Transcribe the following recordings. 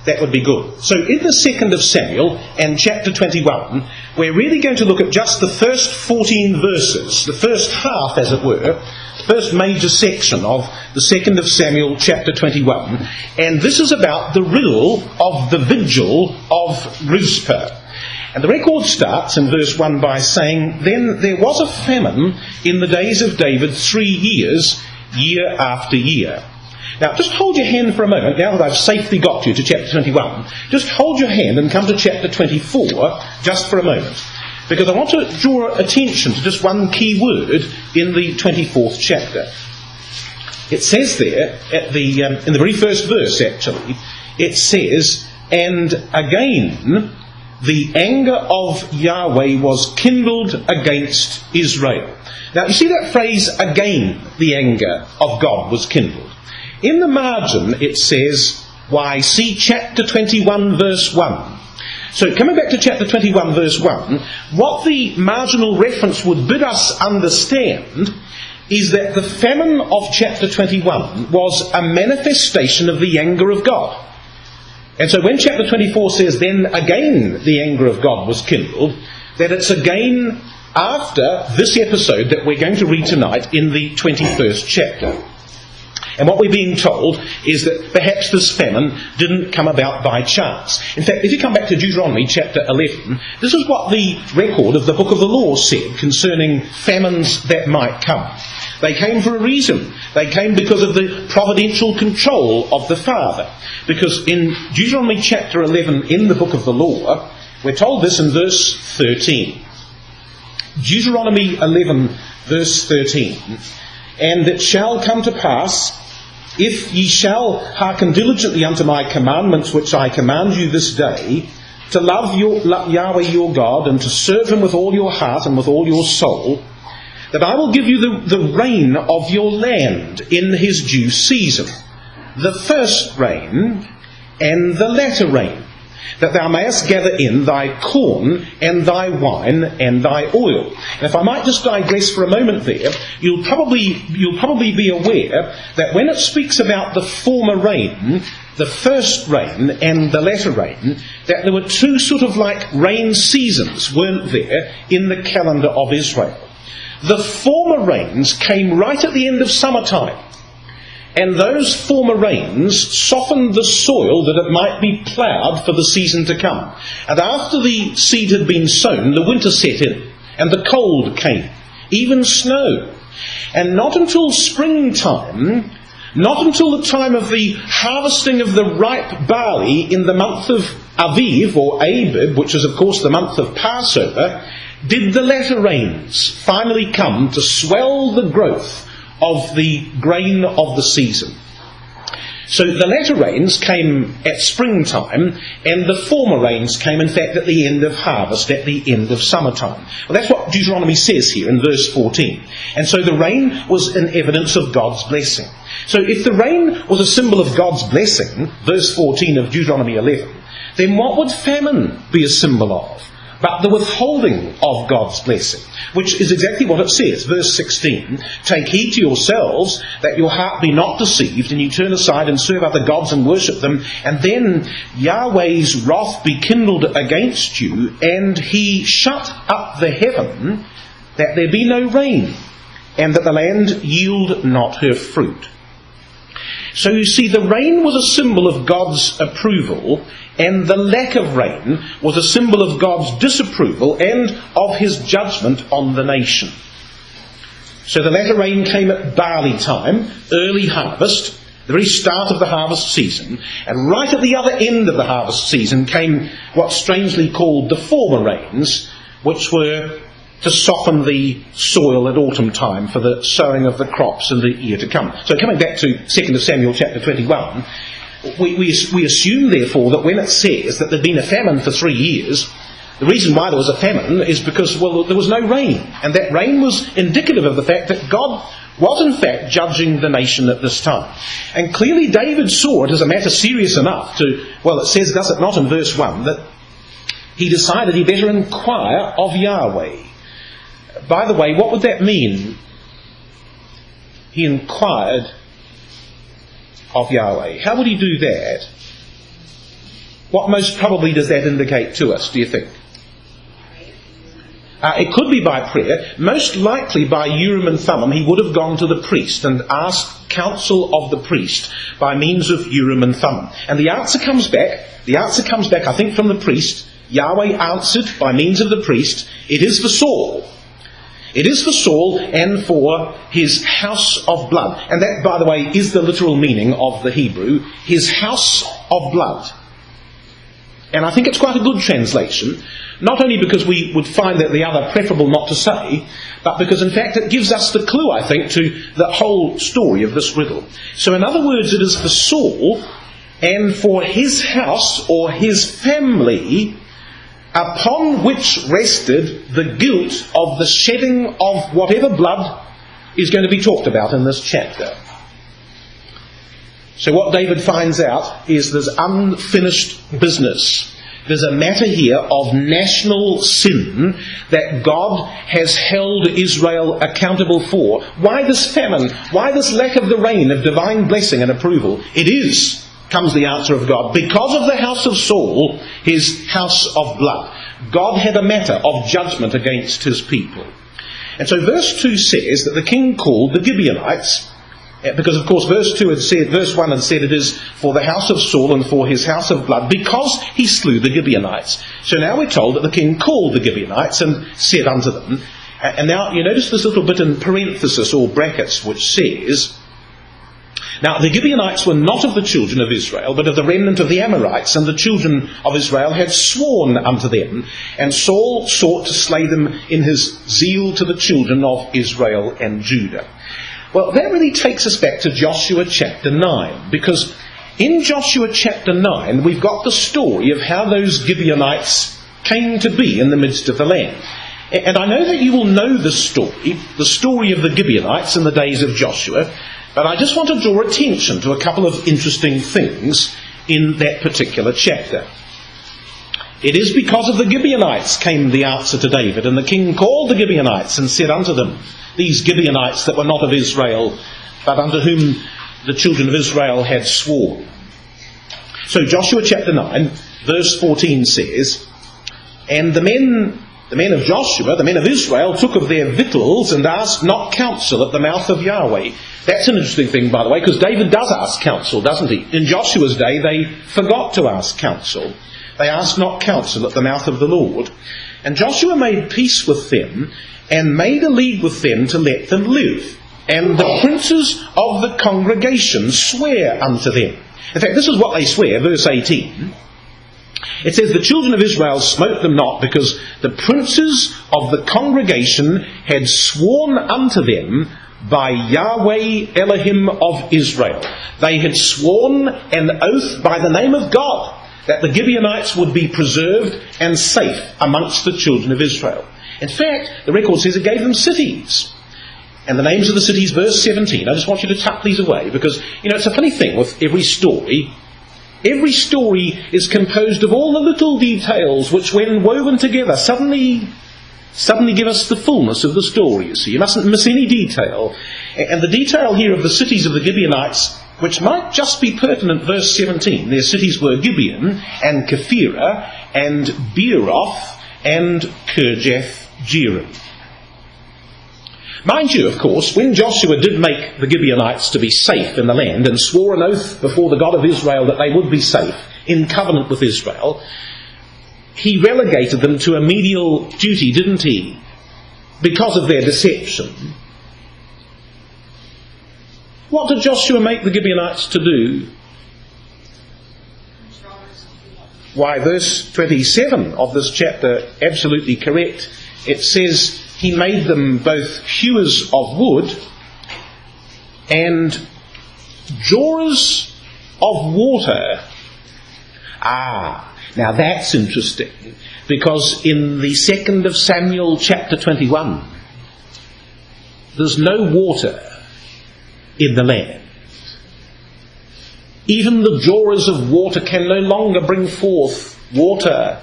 that would be good. So in the 2nd of Samuel and chapter 21, we're really going to look at just the first 14 verses, the first half, as it were, first major section of the 2nd of Samuel chapter 21. And this is about the riddle of the Vigil of Rizpah. And the record starts in verse 1 by saying, "Then there was a famine in the days of David 3 years, year after year." Now, just hold your hand for a moment, now that I've safely got you to chapter 21. Just hold your hand and come to chapter 24, just for a moment. Because I want to draw attention to just one key word in the 24th chapter. It says there, in the very first verse actually, it says, "And again the anger of Yahweh was kindled against Israel." Now, you see that phrase, "again the anger of God was kindled." In the margin it says, "Why, see chapter 21 verse 1. So coming back to chapter 21 verse 1, what the marginal reference would bid us understand is that the famine of chapter 21 was a manifestation of the anger of God. And so when chapter 24 says, "Then again the anger of God was kindled," that it's again after this episode that we're going to read tonight in the 21st chapter. And what we're being told is that perhaps this famine didn't come about by chance. In fact, if you come back to Deuteronomy chapter 11, this is what the record of the book of the law said concerning famines that might come. They came for a reason. They came because of the providential control of the Father. Because in Deuteronomy chapter 11 in the book of the law, we're told this in verse 13. Deuteronomy 11 verse 13. "And it shall come to pass, if ye shall hearken diligently unto my commandments which I command you this day, to love Yahweh your God, and to serve him with all your heart and with all your soul, that I will give you the rain of your land in his due season, the first rain and the latter rain, that thou mayest gather in thy corn and thy wine and thy oil." And if I might just digress for a moment there, you'll probably be aware that when it speaks about the former rain, the first rain and the latter rain, that there were two sort of like rain seasons, weren't there, in the calendar of Israel. The former rains came right at the end of summertime. And those former rains softened the soil that it might be ploughed for the season to come. And after the seed had been sown, the winter set in, and the cold came, even snow. And not until springtime, not until the time of the harvesting of the ripe barley in the month of Aviv, or Abib, which is of course the month of Passover, did the latter rains finally come to swell the growth of the grain of the season. So the latter rains came at springtime, and the former rains came, in fact, at the end of harvest, at the end of summertime. Well, that's what Deuteronomy says here in verse 14. And so the rain was an evidence of God's blessing. So if the rain was a symbol of God's blessing, verse 14 of Deuteronomy 11, then what would famine be a symbol of? But the withholding of God's blessing, which is exactly what it says. Verse 16, "Take heed to yourselves that your heart be not deceived, and you turn aside and serve other gods and worship them, and then Yahweh's wrath be kindled against you, and he shut up the heaven, that there be no rain, and that the land yield not her fruit." So you see, the rain was a symbol of God's approval, and the lack of rain was a symbol of God's disapproval and of his judgment on the nation. So the latter rain came at barley time, early harvest, the very start of the harvest season, and right at the other end of the harvest season came what's strangely called the former rains, which were to soften the soil at autumn time for the sowing of the crops in the year to come. So coming back to 2nd of Samuel chapter 21, we assume therefore that when it says that there'd been a famine for 3 years, the reason why there was a famine is because, well, there was no rain. And that rain was indicative of the fact that God was in fact judging the nation at this time. And clearly David saw it as a matter serious enough to, well, it says, does it not in verse 1, that he decided he better inquire of Yahweh. By the way, what would that mean? He inquired of Yahweh. How would he do that? What most probably does that indicate to us, do you think? It could be by prayer. Most likely by Urim and Thummim, he would have gone to the priest and asked counsel of the priest by means of Urim and Thummim. And the answer comes back, I think, from the priest. Yahweh answered by means of the priest, it is for Saul. It is for Saul and for his house of blood. And that, by the way, is the literal meaning of the Hebrew, his house of blood. And I think it's quite a good translation, not only because we would find that the other preferable not to say, but because in fact it gives us the clue, I think, to the whole story of this riddle. So in other words, it is for Saul and for his house or his family, upon which rested the guilt of the shedding of whatever blood is going to be talked about in this chapter. So what David finds out is there's unfinished business. There's a matter here of national sin that God has held Israel accountable for. Why this famine? Why this lack of the rain of divine blessing and approval? It is, comes the answer of God, because of the house of Saul, his house of blood. God had a matter of judgment against his people. And so verse 2 says that the king called the Gibeonites, because of course verse 1 had said it is for the house of Saul and for his house of blood, because he slew the Gibeonites. So now we're told that the king called the Gibeonites and said unto them, and now you notice this little bit in parenthesis or brackets which says, now the Gibeonites were not of the children of Israel, but of the remnant of the Amorites, and the children of Israel had sworn unto them, and Saul sought to slay them in his zeal to the children of Israel and Judah. Well, that really takes us back to Joshua chapter 9, because in Joshua chapter 9 we've got the story of how those Gibeonites came to be in the midst of the land. And I know that you will know the story of the Gibeonites in the days of Joshua, but I just want to draw attention to a couple of interesting things in that particular chapter. It is because of the Gibeonites came the answer to David, and the king called the Gibeonites and said unto them, these Gibeonites that were not of Israel, but unto whom the children of Israel had sworn. So Joshua chapter 9, verse 14 says, and the men of Joshua, the men of Israel, took of their victuals and asked not counsel at the mouth of Yahweh. That's an interesting thing, by the way, because David does ask counsel, doesn't he? In Joshua's day, they forgot to ask counsel. They asked not counsel at the mouth of the Lord. And Joshua made peace with them and made a league with them to let them live. And the princes of the congregation swear unto them. In fact, this is what they swear, verse 18. It says, the children of Israel smote them not, because the princes of the congregation had sworn unto them by Yahweh Elohim of Israel. They had sworn an oath by the name of God that the Gibeonites would be preserved and safe amongst the children of Israel. In fact, the record says it gave them cities. And the names of the cities, verse 17, I just want you to tuck these away, because, it's a funny thing with every story. Every story is composed of all the little details which, when woven together, suddenly give us the fullness of the story. You see, you mustn't miss any detail. And the detail here of the cities of the Gibeonites, which might just be pertinent, verse 17. Their cities were Gibeon and Kephirah and Beeroth and Kirjath-jearim. Mind you, of course, when Joshua did make the Gibeonites to be safe in the land and swore an oath before the God of Israel that they would be safe in covenant with Israel, he relegated them to a menial duty, didn't he? Because of their deception. What did Joshua make the Gibeonites to do? Why, verse 27 of this chapter, absolutely correct. It says he made them both hewers of wood and drawers of water. Now that's interesting, because in the 2nd of Samuel chapter 21, there's no water in the land. Even the drawers of water can no longer bring forth water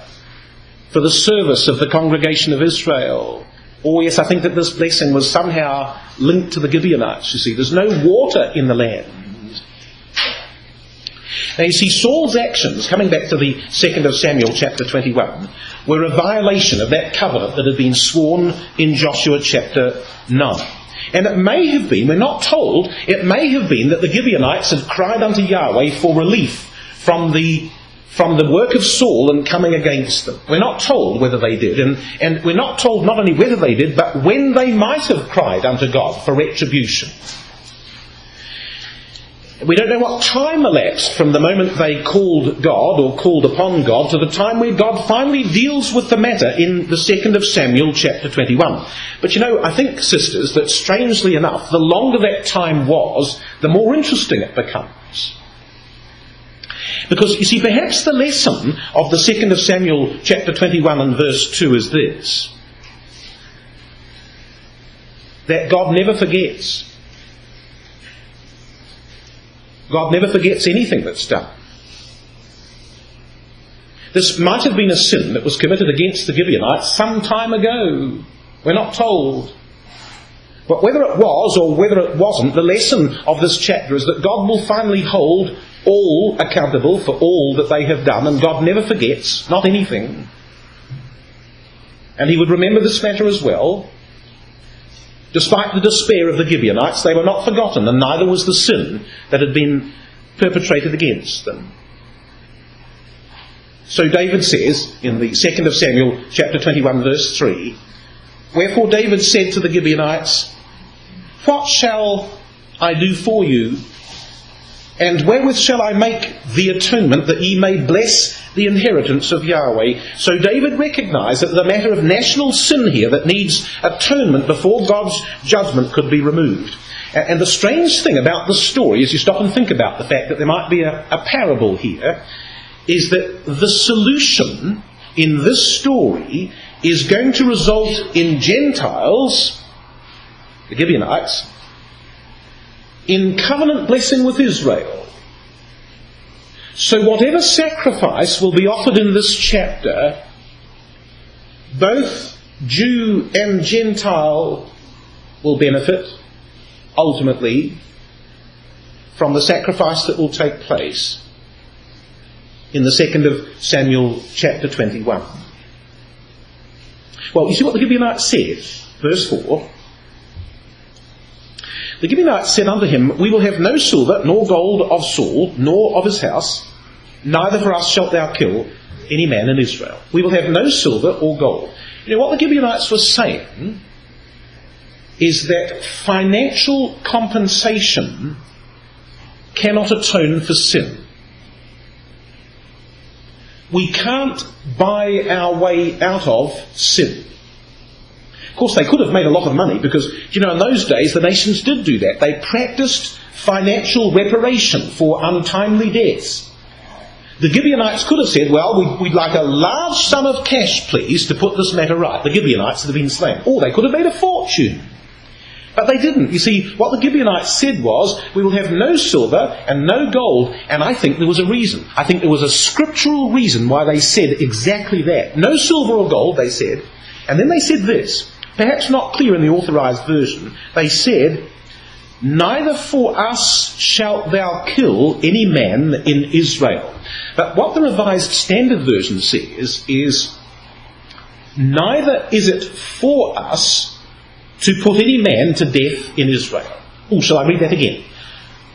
for the service of the congregation of Israel. Oh yes, I think that this blessing was somehow linked to the Gibeonites, you see. There's no water in the land. Now you see, Saul's actions, coming back to the 2nd of Samuel chapter 21, were a violation of that covenant that had been sworn in Joshua chapter 9. And it may have been, we're not told, it may have been that the Gibeonites had cried unto Yahweh for relief from the work of Saul and coming against them. We're not told whether they did, and we're not told not only whether they did, but when they might have cried unto God for retribution. We don't know what time elapsed from the moment they called God or called upon God to the time where God finally deals with the matter in the 2nd of Samuel chapter 21. But I think, sisters, that strangely enough, the longer that time was, the more interesting it becomes. Because, you see, perhaps the lesson of the 2nd of Samuel chapter 21 and verse 2 is this: that God never forgets. God never forgets anything that's done. This might have been a sin that was committed against the Gibeonites some time ago. We're not told. But whether it was or whether it wasn't, the lesson of this chapter is that God will finally hold all accountable for all that they have done, and God never forgets, not anything. And he would remember this matter as well. Despite the despair of the Gibeonites, they were not forgotten, and neither was the sin that had been perpetrated against them. So David says, in the 2nd of Samuel, chapter 21, verse 3, "Wherefore David said to the Gibeonites, What shall I do for you? And wherewith shall I make the atonement that ye may bless the inheritance of Yahweh?" So David recognised that the matter of national sin here that needs atonement before God's judgment could be removed. And the strange thing about the story, as you stop and think about the fact that there might be a parable here, is that the solution in this story is going to result in Gentiles, the Gibeonites, in covenant blessing with Israel. So whatever sacrifice will be offered in this chapter, both Jew and Gentile will benefit, ultimately, from the sacrifice that will take place in the 2nd of Samuel chapter 21. Well, you see what the Gibeonites said, verse 4. The Gibeonites said unto him, We will have no silver nor gold of Saul, nor of his house, neither for us shalt thou kill any man in Israel. We will have no silver or gold. What the Gibeonites were saying is that financial compensation cannot atone for sin. We can't buy our way out of sin. Of course, they could have made a lot of money because, in those days the nations did do that. They practiced financial reparation for untimely deaths. The Gibeonites could have said, well, we'd like a large sum of cash, please, to put this matter right. The Gibeonites had been slain. Or they could have made a fortune. But they didn't. You see, what the Gibeonites said was, we will have no silver and no gold. And I think there was a reason. I think there was a scriptural reason why they said exactly that. No silver or gold, they said. And then they said this, perhaps not clear in the authorised version. They said, Neither for us shalt thou kill any man in Israel. But what the Revised Standard Version says is, Neither is it for us to put any man to death in Israel. Oh, shall I read that again?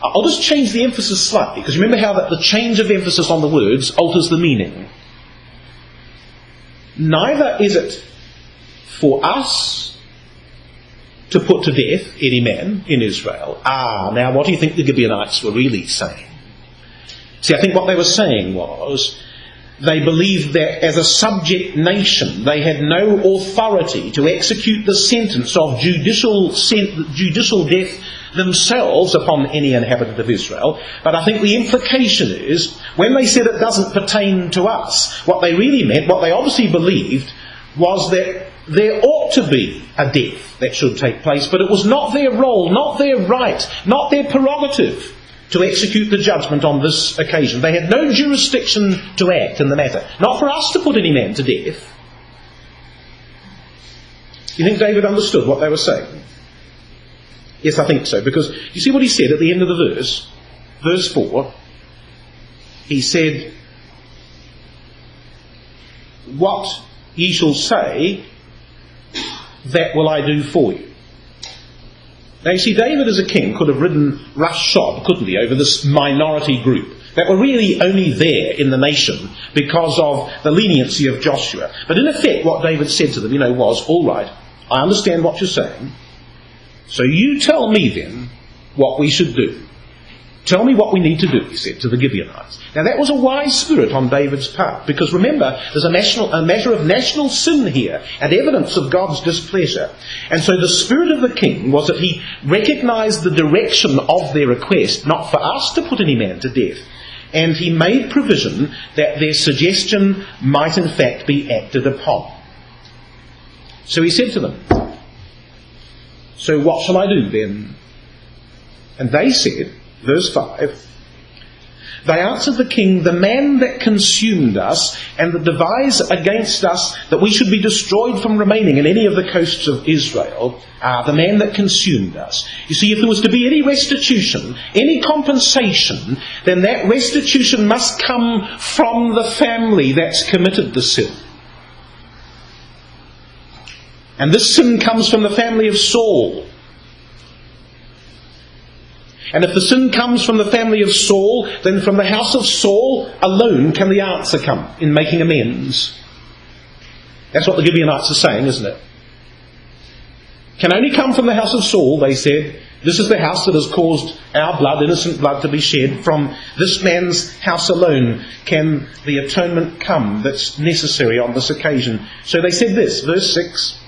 I'll just change the emphasis slightly, because remember how that the change of emphasis on the words alters the meaning. Neither is it for us to put to death any man in Israel. Now what do you think the Gibeonites were really saying? See, I think what they were saying was, they believed that as a subject nation they had no authority to execute the sentence of judicial death themselves upon any inhabitant of Israel. But I think the implication is, when they said it doesn't pertain to us, what they really meant, what they obviously believed, was that there ought to be a death that should take place, but it was not their role, not their right, not their prerogative to execute the judgment on this occasion. They had no jurisdiction to act in the matter. Not for us to put any man to death. You think David understood what they were saying? Yes, I think so, because you see what he said at the end of the verse? Verse 4. he said, "What ye shall say, that will I do for you." Now you see, David as a king could have ridden roughshod, couldn't he, over this minority group that were really only there in the nation because of the leniency of Joshua. But in effect what David said to them, was, "All right, I understand what you're saying, so you tell me then what we should do. Tell me what we need to do," he said to the Gibeonites. Now that was a wise spirit on David's part, because remember, there's a matter of national sin here, and evidence of God's displeasure. And so the spirit of the king was that he recognised the direction of their request, not for us to put any man to death, and he made provision that their suggestion might in fact be acted upon. So he said to them, "So what shall I do then?" And they said, verse 5, "They answered the king, the man that consumed us and that devised against us that we should be destroyed from remaining in any of the coasts of Israel, the man that consumed us." You see, if there was to be any restitution, any compensation, then that restitution must come from the family that's committed the sin. And this sin comes from the family of Saul. And if the sin comes from the family of Saul, then from the house of Saul alone can the answer come in making amends. That's what the Gibeonites are saying, isn't it? Can only come from the house of Saul, they said. This is the house that has caused our blood, innocent blood, to be shed. From this man's house alone can the atonement come that's necessary on this occasion. So they said this, verse 6,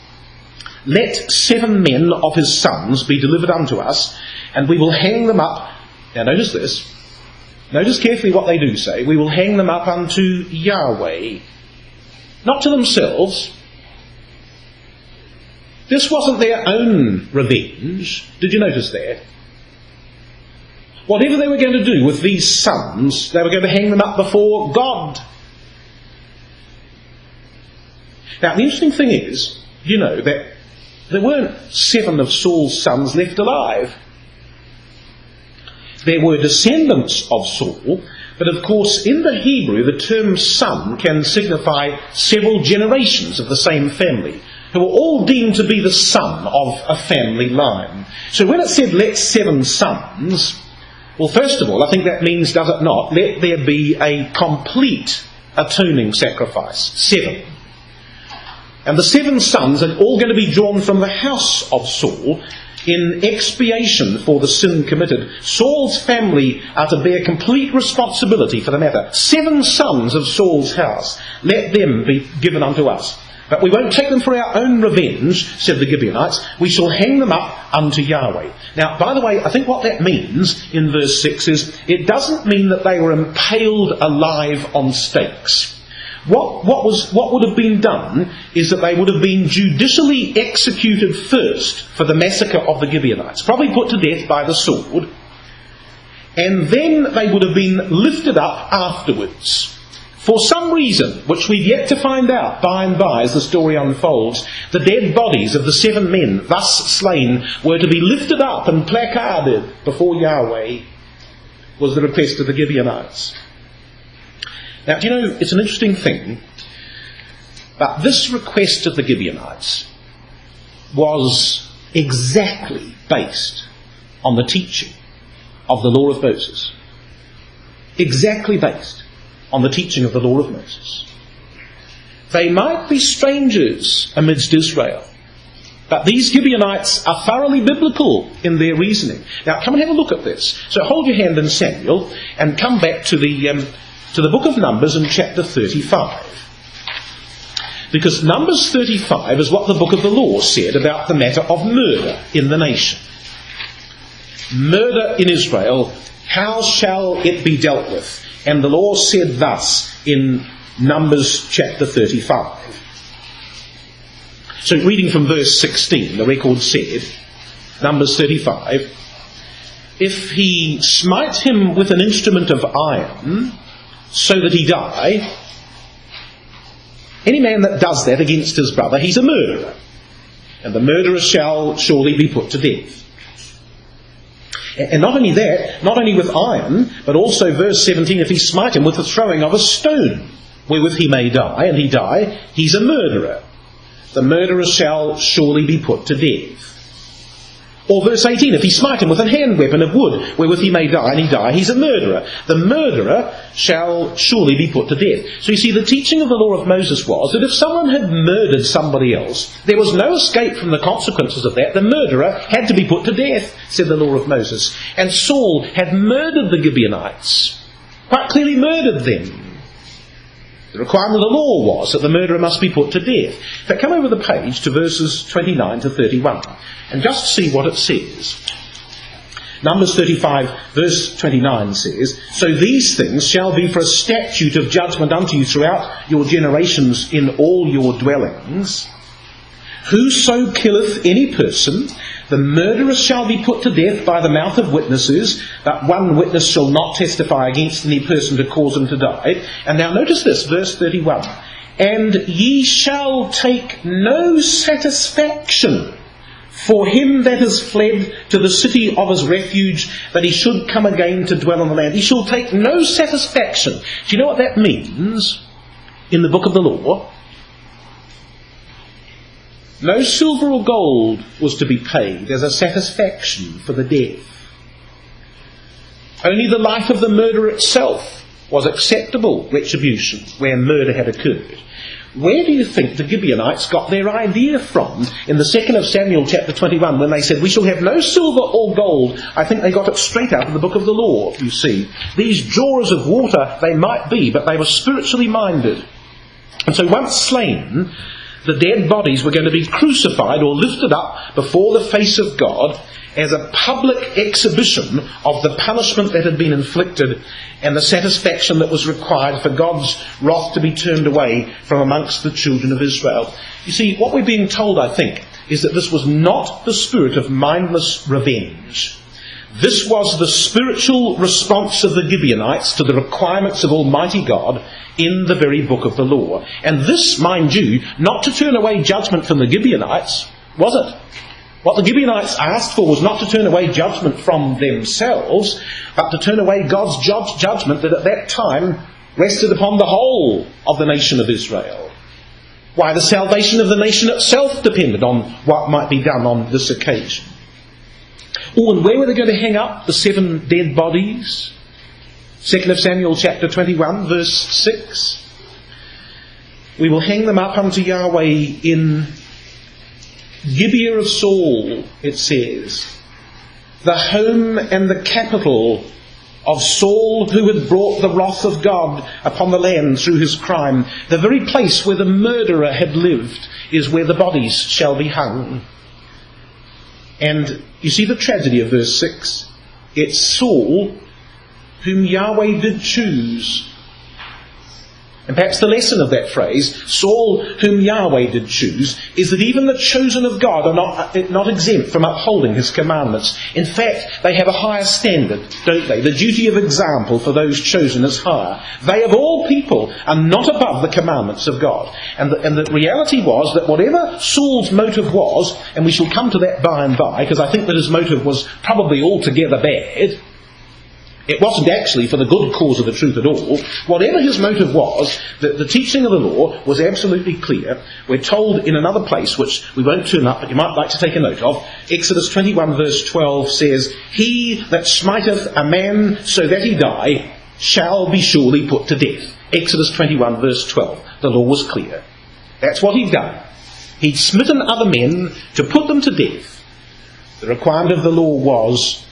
"Let 7 men of his sons be delivered unto us, and we will hang them up." Now notice this. Notice carefully what they do say. "We will hang them up unto Yahweh." Not to themselves. This wasn't their own revenge. Did you notice that? Whatever they were going to do with these sons, they were going to hang them up before God. Now the interesting thing is, that there weren't 7 of Saul's sons left alive. There were descendants of Saul, but of course in the Hebrew the term son can signify several generations of the same family, who were all deemed to be the son of a family line. So when it said "let 7 sons," well, first of all, I think that means, does it not, let there be a complete atoning sacrifice. 7. And the 7 sons are all going to be drawn from the house of Saul in expiation for the sin committed. Saul's family are to bear complete responsibility for the matter. 7 sons of Saul's house, let them be given unto us. But we won't take them for our own revenge, said the Gibeonites. We shall hang them up unto Yahweh. Now, by the way, I think what that means in verse 6 is, it doesn't mean that they were impaled alive on stakes. What would have been done is that they would have been judicially executed first for the massacre of the Gibeonites, probably put to death by the sword, and then they would have been lifted up afterwards. For some reason, which we've yet to find out by and by as the story unfolds, the dead bodies of the 7 men thus slain were to be lifted up and placarded before Yahweh, was the request of the Gibeonites. Now, do you know, it's an interesting thing, but this request of the Gibeonites was exactly based on the teaching of the law of Moses. Exactly based on the teaching of the law of Moses. They might be strangers amidst Israel, but these Gibeonites are thoroughly biblical in their reasoning. Now, come and have a look at this. So hold your hand in Samuel and come back to the book of Numbers in chapter 35. Because Numbers 35 is what the book of the law said about the matter of murder in the nation. Murder in Israel, how shall it be dealt with? And the law said thus in Numbers chapter 35. So reading from verse 16, the record said, Numbers 35, "If he smite him with an instrument of iron, so that he die, any man that does that against his brother, he's a murderer, and the murderer shall surely be put to death. And not only that, not only with iron, but also verse 17, if he smite him with the throwing of a stone, wherewith he may die, and he die, he's a murderer. The murderer shall surely be put to death. Or verse 18, if he smite him with a hand weapon of wood, wherewith he may die, and he die, he's a murderer. The murderer shall surely be put to death. So you see, the teaching of the law of Moses was that if someone had murdered somebody else, there was no escape from the consequences of that. The murderer had to be put to death, said the law of Moses. And Saul had murdered the Gibeonites, quite clearly murdered them. The requirement of the law was that the murderer must be put to death. Now come over the page to verses 29 to 31 and just see what it says. Numbers 35 verse 29 says, so these things shall be for a statute of judgment unto you throughout your generations in all your dwellings. Whoso killeth any person, the murderer shall be put to death by the mouth of witnesses, but one witness shall not testify against any person to cause him to die. And now notice this, verse 31. And ye shall take no satisfaction for him that is fled to the city of his refuge, that he should come again to dwell on the land. He shall take no satisfaction. Do you know what that means in the book of the law? No silver or gold was to be paid as a satisfaction for the death. Only the life of the murderer itself was acceptable retribution where murder had occurred. Where do you think the Gibeonites got their idea from in the 2nd of Samuel chapter 21 when they said, we shall have no silver or gold? I think they got it straight out of the book of the law, you see. These drawers of water they might be, but they were spiritually minded. And so once slain, the dead bodies were going to be crucified or lifted up before the face of God as a public exhibition of the punishment that had been inflicted and the satisfaction that was required for God's wrath to be turned away from amongst the children of Israel. You see, what we're being told, I think, is that this was not the spirit of mindless revenge. This was the spiritual response of the Gibeonites to the requirements of Almighty God in the very book of the law. And this, mind you, not to turn away judgment from the Gibeonites, was it? What the Gibeonites asked for was not to turn away judgment from themselves, but to turn away God's judgment that at that time rested upon the whole of the nation of Israel. Why, the salvation of the nation itself depended on what might be done on this occasion. Oh, and where were they going to hang up the 7 dead bodies? 2nd of Samuel chapter 21 verse 6. We will hang them up unto Yahweh in Gibeah of Saul, it says, the home and the capital of Saul, who had brought the wrath of God upon the land through his crime. The very place where the murderer had lived is where the bodies shall be hung. And you see the tragedy of verse 6. It's Saul whom Yahweh did choose. And perhaps the lesson of that phrase, Saul whom Yahweh did choose, is that even the chosen of God are not exempt from upholding his commandments. In fact, they have a higher standard, don't they? The duty of example for those chosen is higher. They of all people are not above the commandments of God. And the reality was that whatever Saul's motive was, and we shall come to that by and by, because I think that his motive was probably altogether bad. It wasn't actually for the good cause of the truth at all. Whatever his motive was, the teaching of the law was absolutely clear. We're told in another place, which we won't turn up, but you might like to take a note of. Exodus 21 verse 12 says, he that smiteth a man so that he die shall be surely put to death. Exodus 21 verse 12. The law was clear. That's what he'd done. He'd smitten other men to put them to death. The requirement of the law was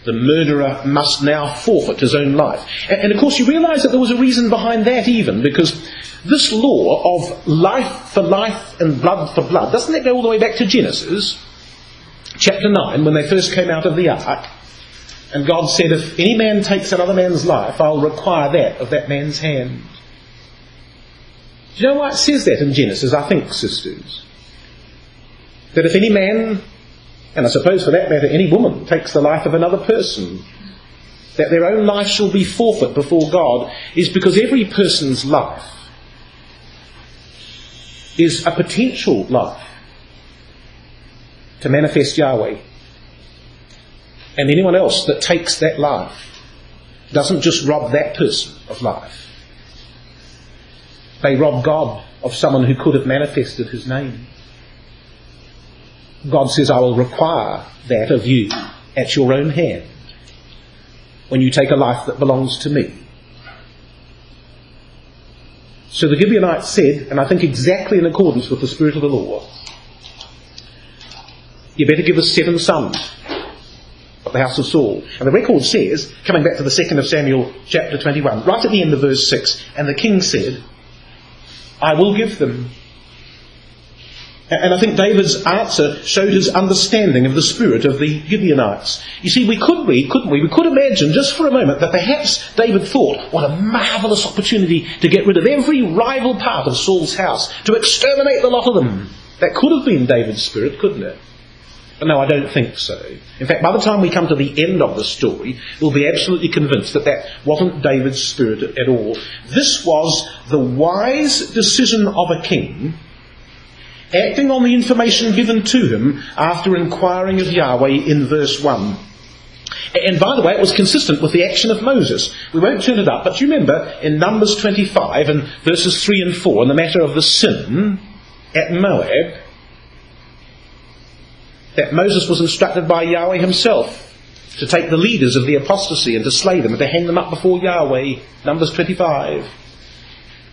the murderer must now forfeit his own life. And of course you realise that there was a reason behind that even, because this law of life for life and blood for blood, doesn't that go all the way back to Genesis chapter 9 when they first came out of the ark? And God said, if any man takes another man's life, I'll require that of that man's hand. Do you know why it says that in Genesis, I think, sisters? That if any man, and I suppose for that matter any woman, takes the life of another person, that their own life shall be forfeit before God, is because every person's life is a potential life to manifest Yahweh. And anyone else that takes that life doesn't just rob that person of life. They rob God of someone who could have manifested his name. God says, I will require that of you at your own hand when you take a life that belongs to me. So the Gibeonites said, and I think exactly in accordance with the spirit of the law, you better give us 7 sons of the house of Saul. And the record says, coming back to the 2nd of Samuel chapter 21, right at the end of verse 6, and the king said, I will give them. And I think David's answer showed his understanding of the spirit of the Gibeonites. You see, we could imagine just for a moment that perhaps David thought, what a marvellous opportunity to get rid of every rival part of Saul's house, to exterminate the lot of them. That could have been David's spirit, couldn't it? But no, I don't think so. In fact, by the time we come to the end of the story, we'll be absolutely convinced that that wasn't David's spirit at all. This was the wise decision of a king, acting on the information given to him after inquiring of Yahweh in verse 1. And by the way, it was consistent with the action of Moses. We won't turn it up, but you remember in Numbers 25 and verses 3 and 4, in the matter of the sin at Moab, that Moses was instructed by Yahweh himself to take the leaders of the apostasy and to slay them and to hang them up before Yahweh, Numbers 25.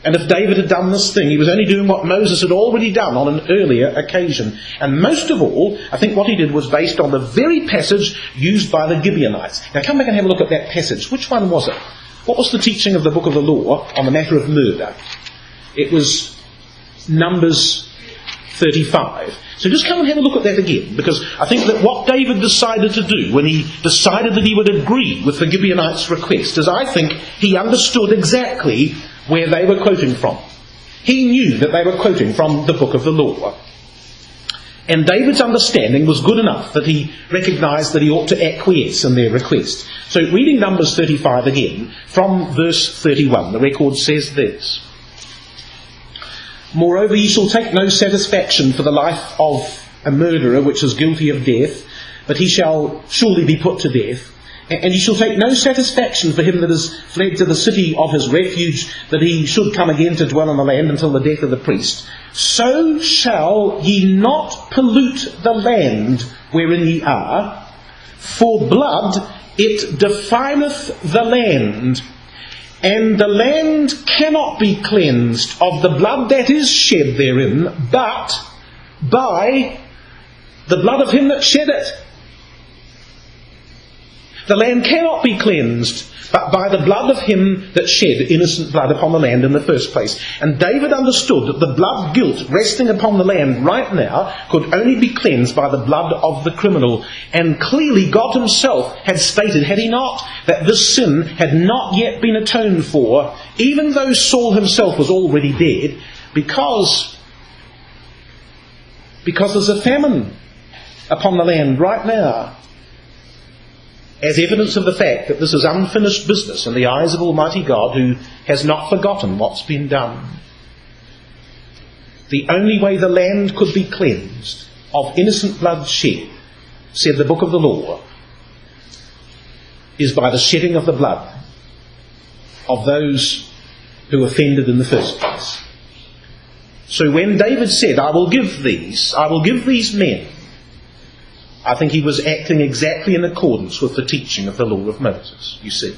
And if David had done this thing, he was only doing what Moses had already done on an earlier occasion. And most of all, I think what he did was based on the very passage used by the Gibeonites. Now come back and have a look at that passage. Which one was it? What was the teaching of the book of the law on the matter of murder? It was Numbers 35. So just come and have a look at that again, because I think that what David decided to do when he decided that he would agree with the Gibeonites' request is, I think, he understood exactly where they were quoting from. He knew that they were quoting from the book of the law. And David's understanding was good enough that he recognised that he ought to acquiesce in their request. So reading Numbers 35 again, from verse 31, the record says this: Moreover, ye shall take no satisfaction for the life of a murderer which is guilty of death, but he shall surely be put to death. And ye shall take no satisfaction for him that is fled to the city of his refuge, that he should come again to dwell on the land until the death of the priest. So shall ye not pollute the land wherein ye are, for blood it defineth the land, and the land cannot be cleansed of the blood that is shed therein, but by the blood of him that shed it. The land cannot be cleansed but by the blood of him that shed innocent blood upon the land in the first place. And David understood that the blood guilt resting upon the land right now could only be cleansed by the blood of the criminal. And clearly God himself had stated, had he not, that this sin had not yet been atoned for, even though Saul himself was already dead, because there's a famine upon the land right now, as evidence of the fact that this is unfinished business in the eyes of Almighty God, who has not forgotten what's been done. The only way the land could be cleansed of innocent blood shed, said the book of the law, is by the shedding of the blood of those who offended in the first place. So when David said, I will give these men, I think he was acting exactly in accordance with the teaching of the law of Moses, you see.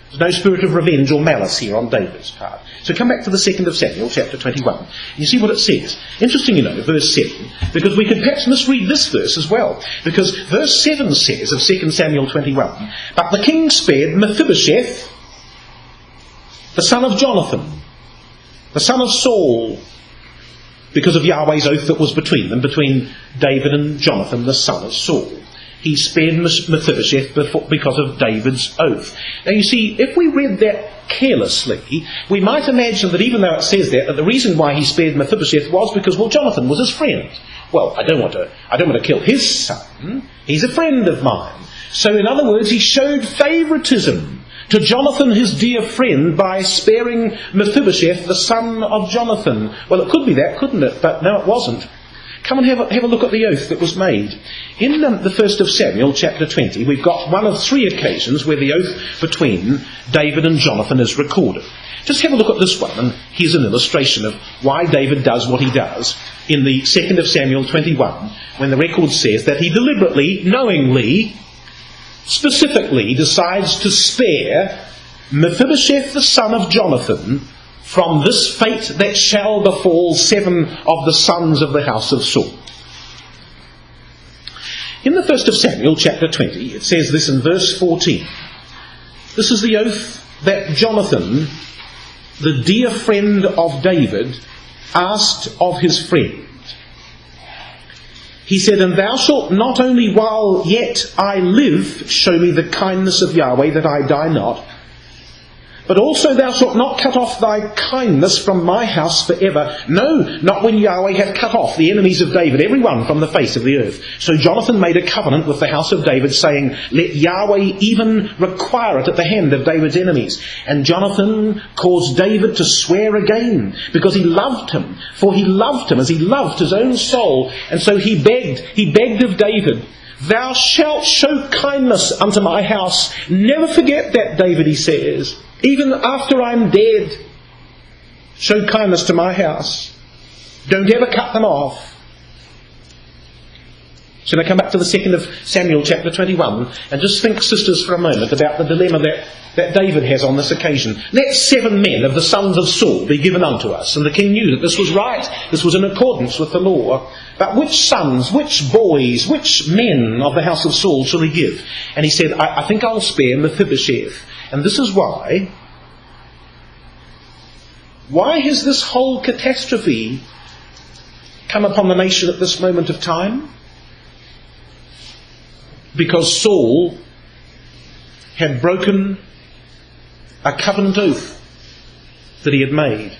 There's no spirit of revenge or malice here on David's part. So come back to the 2nd of Samuel, chapter 21. You see what it says. Interesting, verse 7, because we could perhaps misread this verse as well. Because verse 7 says of 2 Samuel 21, But the king spared Mephibosheth, the son of Jonathan, the son of Saul, because of Yahweh's oath that was between them, between David and Jonathan, the son of Saul. He spared Mephibosheth because of David's oath. Now you see, if we read that carelessly, we might imagine that even though it says that the reason why he spared Mephibosheth was because, Jonathan was his friend. Well, I don't want to kill his son. He's a friend of mine. So in other words, he showed favouritism to Jonathan, his dear friend, by sparing Mephibosheth, the son of Jonathan. Well, it could be that, couldn't it? But no, it wasn't. Come and have a look at the oath that was made. In the 1st of Samuel, chapter 20, we've got one of 3 occasions where the oath between David and Jonathan is recorded. Just have a look at this one, and here's an illustration of why David does what he does in the 2nd of Samuel 21, when the record says that he deliberately, knowingly, specifically decides to spare Mephibosheth the son of Jonathan from this fate that shall befall 7 of the sons of the house of Saul. In the 1st of Samuel, chapter 20, it says this in verse 14. This is the oath that Jonathan, the dear friend of David, asked of his friend. He said, "And thou shalt not only while yet I live show me the kindness of Yahweh, that I die not, but also thou shalt not cut off thy kindness from my house forever. No, not when Yahweh hath cut off the enemies of David, every one from the face of the earth." So Jonathan made a covenant with the house of David, saying, "Let Yahweh even require it at the hand of David's enemies." And Jonathan caused David to swear again, because he loved him. For he loved him as he loved his own soul. And so he begged of David, "Thou shalt show kindness unto my house. Never forget that, David," he says. "Even after I'm dead, show kindness to my house. Don't ever cut them off." So now come back to the 2nd of Samuel chapter 21 and just think, sisters, for a moment about the dilemma that David has on this occasion. Let 7 men of the sons of Saul be given unto us. And the king knew that this was right. This was in accordance with the law. But which sons, which boys, which men of the house of Saul shall he give? And he said, I think I'll spare Mephibosheth. And this is why. Why has this whole catastrophe come upon the nation at this moment of time? Because Saul had broken a covenant oath that he had made.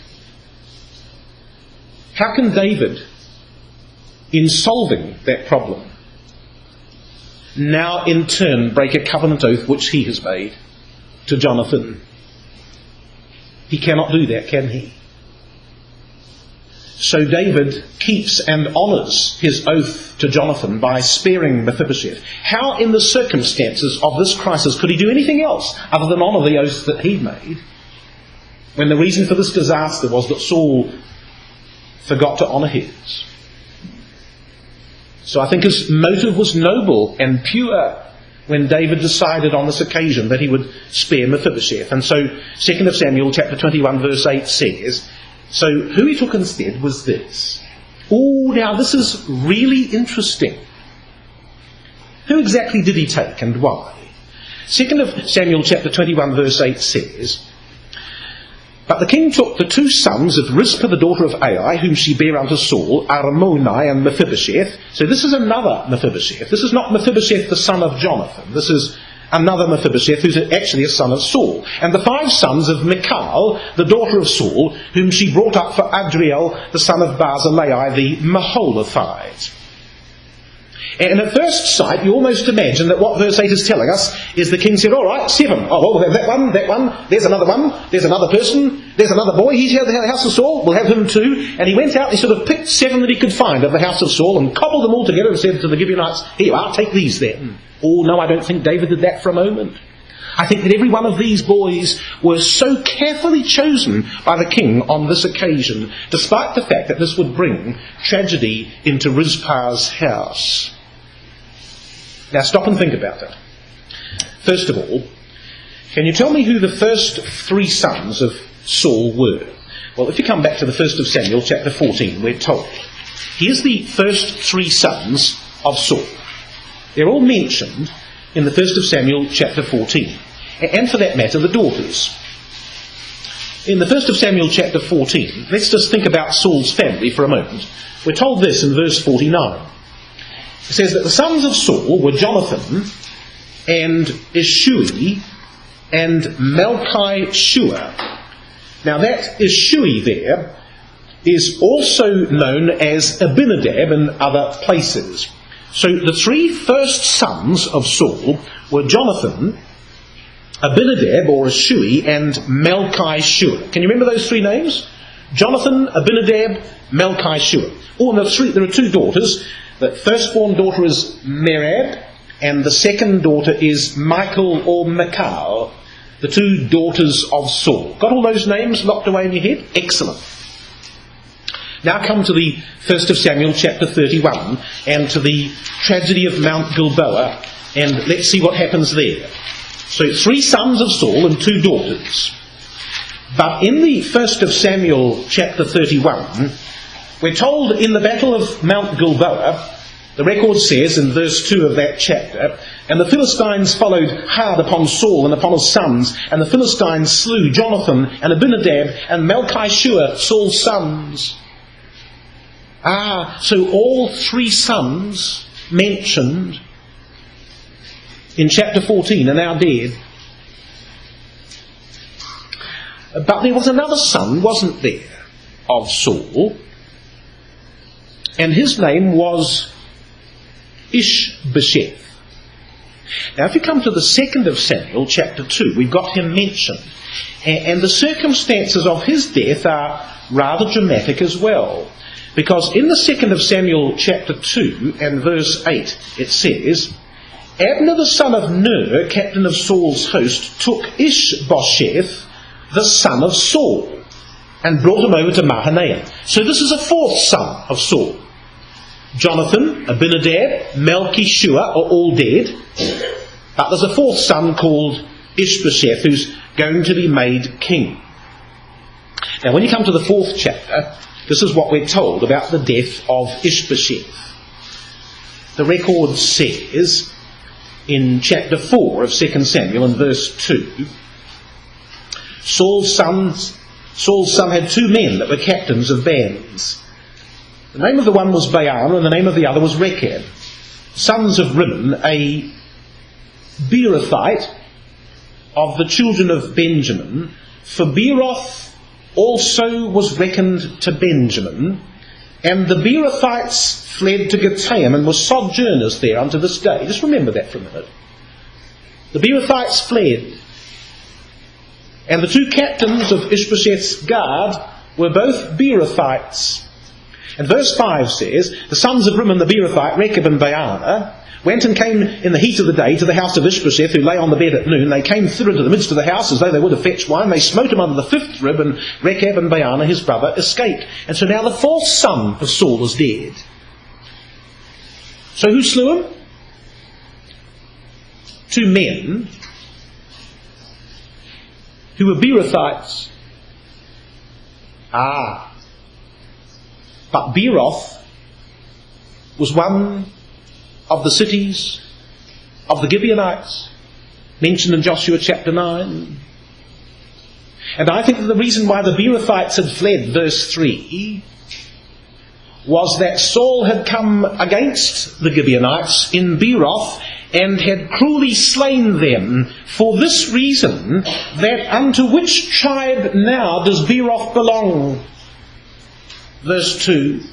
How can David, in solving that problem, now in turn break a covenant oath which he has made to Jonathan? He cannot do that, can he? So David keeps and honours his oath to Jonathan by sparing Mephibosheth. How, in the circumstances of this crisis, could he do anything else other than honour the oath that he'd made, when the reason for this disaster was that Saul forgot to honour his? So I think his motive was noble and pure when David decided on this occasion that he would spare Mephibosheth. And so 2nd of Samuel chapter 21 verse 8 says, so who he took instead was this. Oh, now this is really interesting. Who exactly did he take and why? 2nd of Samuel chapter 21 verse 8 says, but the king took the 2 sons of Rizpah the daughter of Ai, whom she bare unto Saul, Aramonai and Mephibosheth. So this is another Mephibosheth. This is not Mephibosheth the son of Jonathan. This is another Mephibosheth who's actually a son of Saul. And the 5 sons of Michal, the daughter of Saul, whom she brought up for Adriel, the son of Barzillai, the Maholathite. And at first sight, you almost imagine that what verse 8 is telling us is the king said, all right, 7. Oh, well, we'll have that one, there's another person, there's another boy, he's here at the house of Saul, we'll have him too. And he went out and he sort of picked 7 that he could find of the house of Saul and cobbled them all together and said to the Gibeonites, here you are, take these then. Oh, no, I don't think David did that for a moment. I think that every one of these boys were so carefully chosen by the king on this occasion, despite the fact that this would bring tragedy into Rizpah's house. Now stop and think about it. First of all, can you tell me who the first 3 sons of Saul were? Well, if you come back to the 1st of Samuel chapter 14, we're told. Here's the first 3 sons of Saul. They're all mentioned in the 1st of Samuel chapter 14. And for that matter, the daughters. In the 1st of Samuel chapter 14, let's just think about Saul's family for a moment. We're told this in verse 49. It says that the sons of Saul were Jonathan and Ishui and Malchi-Shua. Now that Ishui there is also known as Abinadab in other places. So the 3 first sons of Saul were Jonathan, Abinadab or Ishui, and Malchi-Shua. Can you remember those 3 names? Jonathan, Abinadab, Malchi-Shua. Oh, and there are two daughters. The firstborn daughter is Merab, and the second daughter is Michal or Michal, the two daughters of Saul. Got all those names locked away in your head? Excellent. Now come to the 1st of Samuel chapter 31 and to the tragedy of Mount Gilboa, and let's see what happens there. So 3 sons of Saul and 2 daughters. But in the 1st of Samuel chapter 31, we're told in the battle of Mount Gilboa, the record says in verse 2 of that chapter, and the Philistines followed hard upon Saul and upon his sons, and the Philistines slew Jonathan and Abinadab and Malchi-Shua, Saul's sons. So all 3 sons mentioned in chapter 14 are now dead. But there was another son, wasn't there, of Saul, and his name was Ishbosheth. Now if you come to the 2nd of Samuel, chapter 2, we've got him mentioned. And the circumstances of his death are rather dramatic as well. Because in the 2nd of Samuel, chapter 2, and verse 8, it says, Abner the son of Ner, captain of Saul's host, took Ishbosheth, the son of Saul, and brought him over to Mahanaim. So this is a 4th son of Saul. Jonathan, Abinadab, Malchi-Shua are all dead, but there's a 4th son called Ishbosheth who's going to be made king. Now when you come to the 4th chapter, this is what we're told about the death of Ishbosheth. The record says in chapter 4 of 2 Samuel and verse 2, Saul's son had 2 men that were captains of bands. The name of the one was Baana and the name of the other was Rechab, sons of Rimmon, a Beerothite of the children of Benjamin, for Beeroth also was reckoned to Benjamin, and the Beerothites fled to Gittaim and were sojourners there unto this day. Just remember that for a minute. The Beerothites fled, and the 2 captains of Ishbosheth's guard were both Beerothites. And verse 5 says, the sons of Rimmon the Beerothite, Rechab and Baana, went and came in the heat of the day to the house of Ishbosheth, who lay on the bed at noon. They came through into the midst of the house as though they would have fetched wine. They smote him under the 5th rib, and Rechab and Baana, his brother, escaped. And so now the 4th son of Saul is dead. So who slew him? 2 men who were Beerothites. But Beeroth was one of the cities of the Gibeonites mentioned in Joshua chapter 9. And I think that the reason why the Beerothites had fled, verse 3, was that Saul had come against the Gibeonites in Beeroth and had cruelly slain them for this reason, that unto which tribe now does Beeroth belong? Verse 2.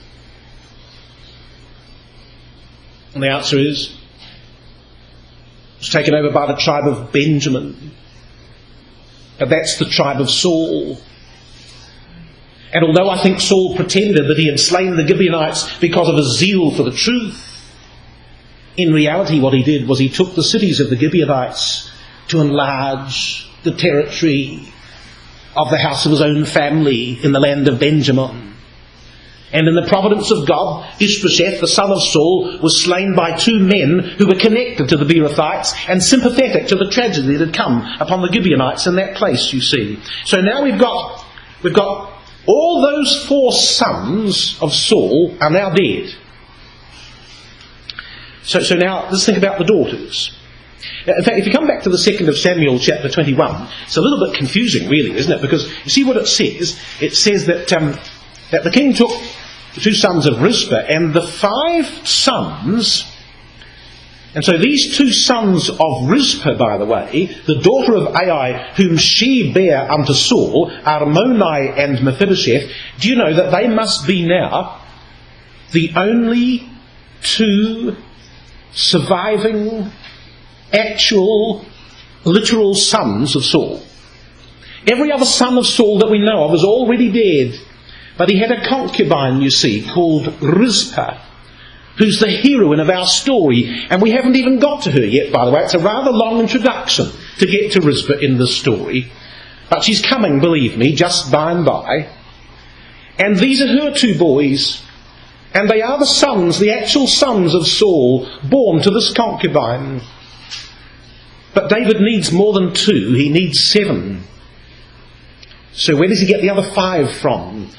And the answer is, it's taken over by the tribe of Benjamin. And that's the tribe of Saul. And although I think Saul pretended that he had slain the Gibeonites because of his zeal for the truth, in reality what he did was he took the cities of the Gibeonites to enlarge the territory of the house of his own family in the land of Benjamin. And in the providence of God, Ishbosheth, the son of Saul, was slain by 2 men who were connected to the Beerothites and sympathetic to the tragedy that had come upon the Gibeonites in that place, you see. So now we've got all those 4 sons of Saul are now dead. So now let's think about the daughters. In fact, if you come back to the 2nd of Samuel chapter 21, it's a little bit confusing really, isn't it? Because you see what it says? It says that the king took the 2 sons of Rizpah and the 5 sons. And so these 2 sons of Rizpah, by the way, the daughter of Ai, whom she bare unto Saul, Armoni and Mephibosheth, do you know that they must be now the only 2 surviving, actual, literal sons of Saul? Every other son of Saul that we know of is already dead. But he had a concubine, you see, called Rizpah, who's the heroine of our story. And we haven't even got to her yet, by the way. It's a rather long introduction to get to Rizpah in this story. But she's coming, believe me, just by and by. And these are her two boys. And they are the sons, the actual sons of Saul, born to this concubine. But David needs more than 2. He needs 7. So where does he get the other 5 from?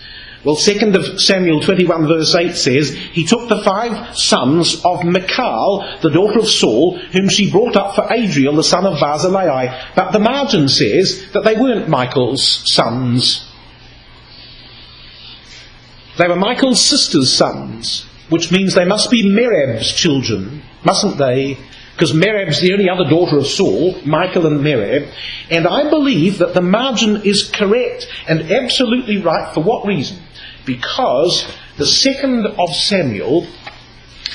Well, 2 Samuel 21 verse 8 says, he took the 5 sons of Michal, the daughter of Saul, whom she brought up for Adriel, the son of Barzillai. But the margin says that they weren't Michal's sons. They were Michal's sister's sons, which means they must be Merab's children, mustn't they? Because Merab's the only other daughter of Saul, Michal and Merab. And I believe that the margin is correct and absolutely right. For what reason? Because the 2nd of Samuel,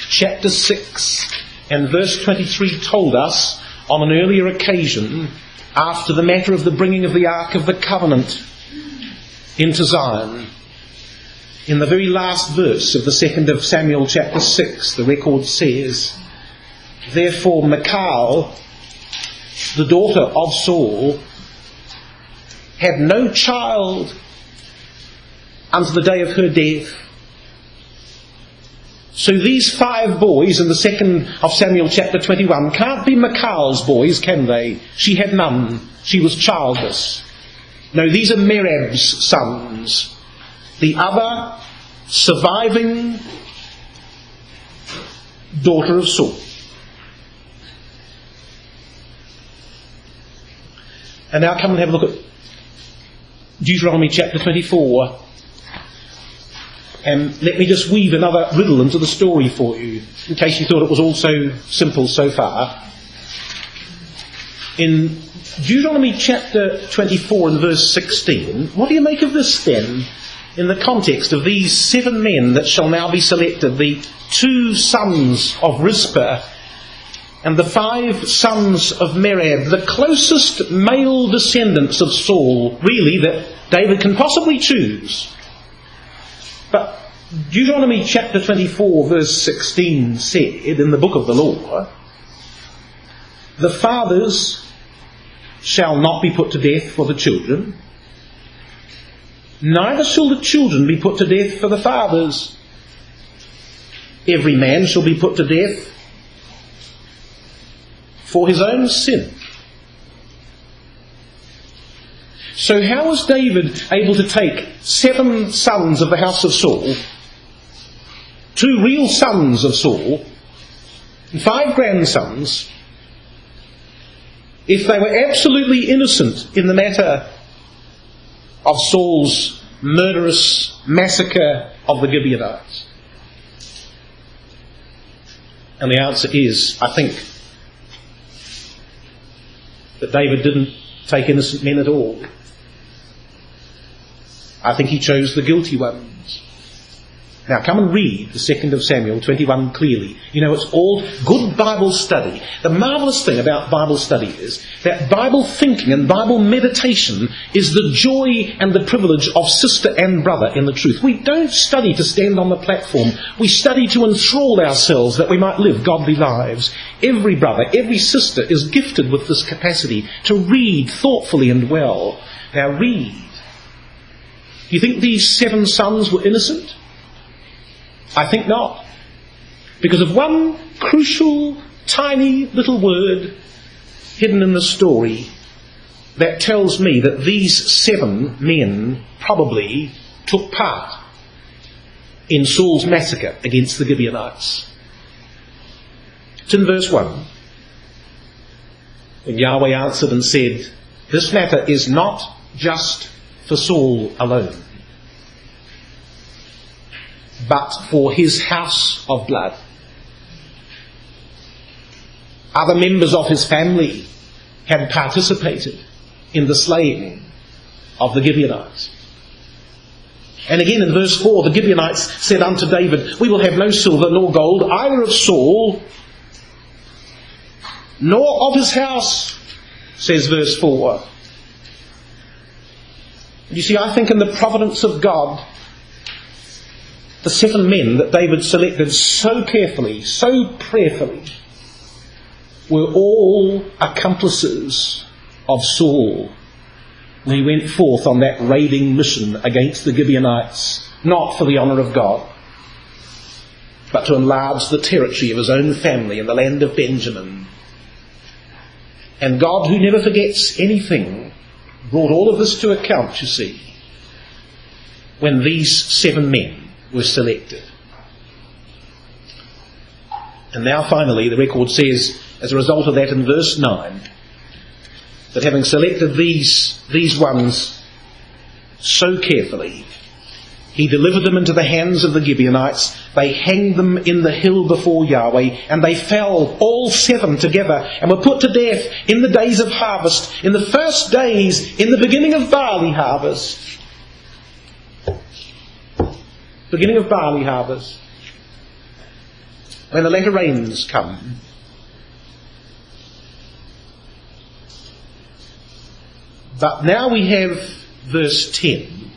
chapter 6 and verse 23 told us on an earlier occasion, after the matter of the bringing of the Ark of the Covenant into Zion, in the very last verse of the 2nd of Samuel chapter 6, the record says, therefore Michal, the daughter of Saul, had no child unto the day of her death. So these 5 boys in the 2nd of Samuel chapter 21 can't be Michal's boys, can they? She had none. She was childless. No, these are Merab's sons. The other surviving daughter of Saul. And now come and have a look at Deuteronomy chapter 24. And let me just weave another riddle into the story for you, in case you thought it was all so simple so far. In Deuteronomy chapter 24 and verse 16, what do you make of this then, in the context of these 7 men that shall now be selected, the 2 sons of Rizpah and the 5 sons of Merab, the closest male descendants of Saul, really, that David can possibly choose. But Deuteronomy chapter 24 verse 16 said, in the book of the law, the fathers shall not be put to death for the children, neither shall the children be put to death for the fathers. Every man shall be put to death for his own sin. So how was David able to take 7 sons of the house of Saul, 2 real sons of Saul, and 5 grandsons, if they were absolutely innocent in the matter of Saul's murderous massacre of the Gibeonites? And the answer is, I think, that David didn't take innocent men at all. I think he chose the guilty ones. Now come and read the 2nd of Samuel 21 clearly. You know, it's all good Bible study. The marvellous thing about Bible study is that Bible thinking and Bible meditation is the joy and the privilege of sister and brother in the truth. We don't study to stand on the platform. We study to enthrall ourselves that we might live godly lives. Every brother, every sister is gifted with this capacity to read thoughtfully and well. Now read. Do you think these 7 sons were innocent? I think not. Because of one crucial, tiny little word hidden in the story that tells me that these 7 men probably took part in Saul's massacre against the Gibeonites. It's in verse 1. And Yahweh answered and said, this matter is not just for Saul alone, but for his house of blood. Other members of his family had participated in the slaying of the Gibeonites. And again in verse 4, the Gibeonites said unto David, we will have no silver nor gold, either of Saul, nor of his house, says verse 4. You see, I think in the providence of God, the 7 men that David selected so carefully, so prayerfully, were all accomplices of Saul when he went forth on that raiding mission against the Gibeonites, not for the honour of God, but to enlarge the territory of his own family in the land of Benjamin. And God, who never forgets anything, brought all of this to account, you see, when these 7 men were selected. And now finally, the record says, as a result of that in verse 9, that having selected these ones so carefully, he delivered them into the hands of the Gibeonites. They hanged them in the hill before Yahweh, and they fell, all 7 together, and were put to death in the days of harvest, in the first days, in the beginning of barley harvest. Beginning of barley harvest. When the latter rains come. But now we have verse 10,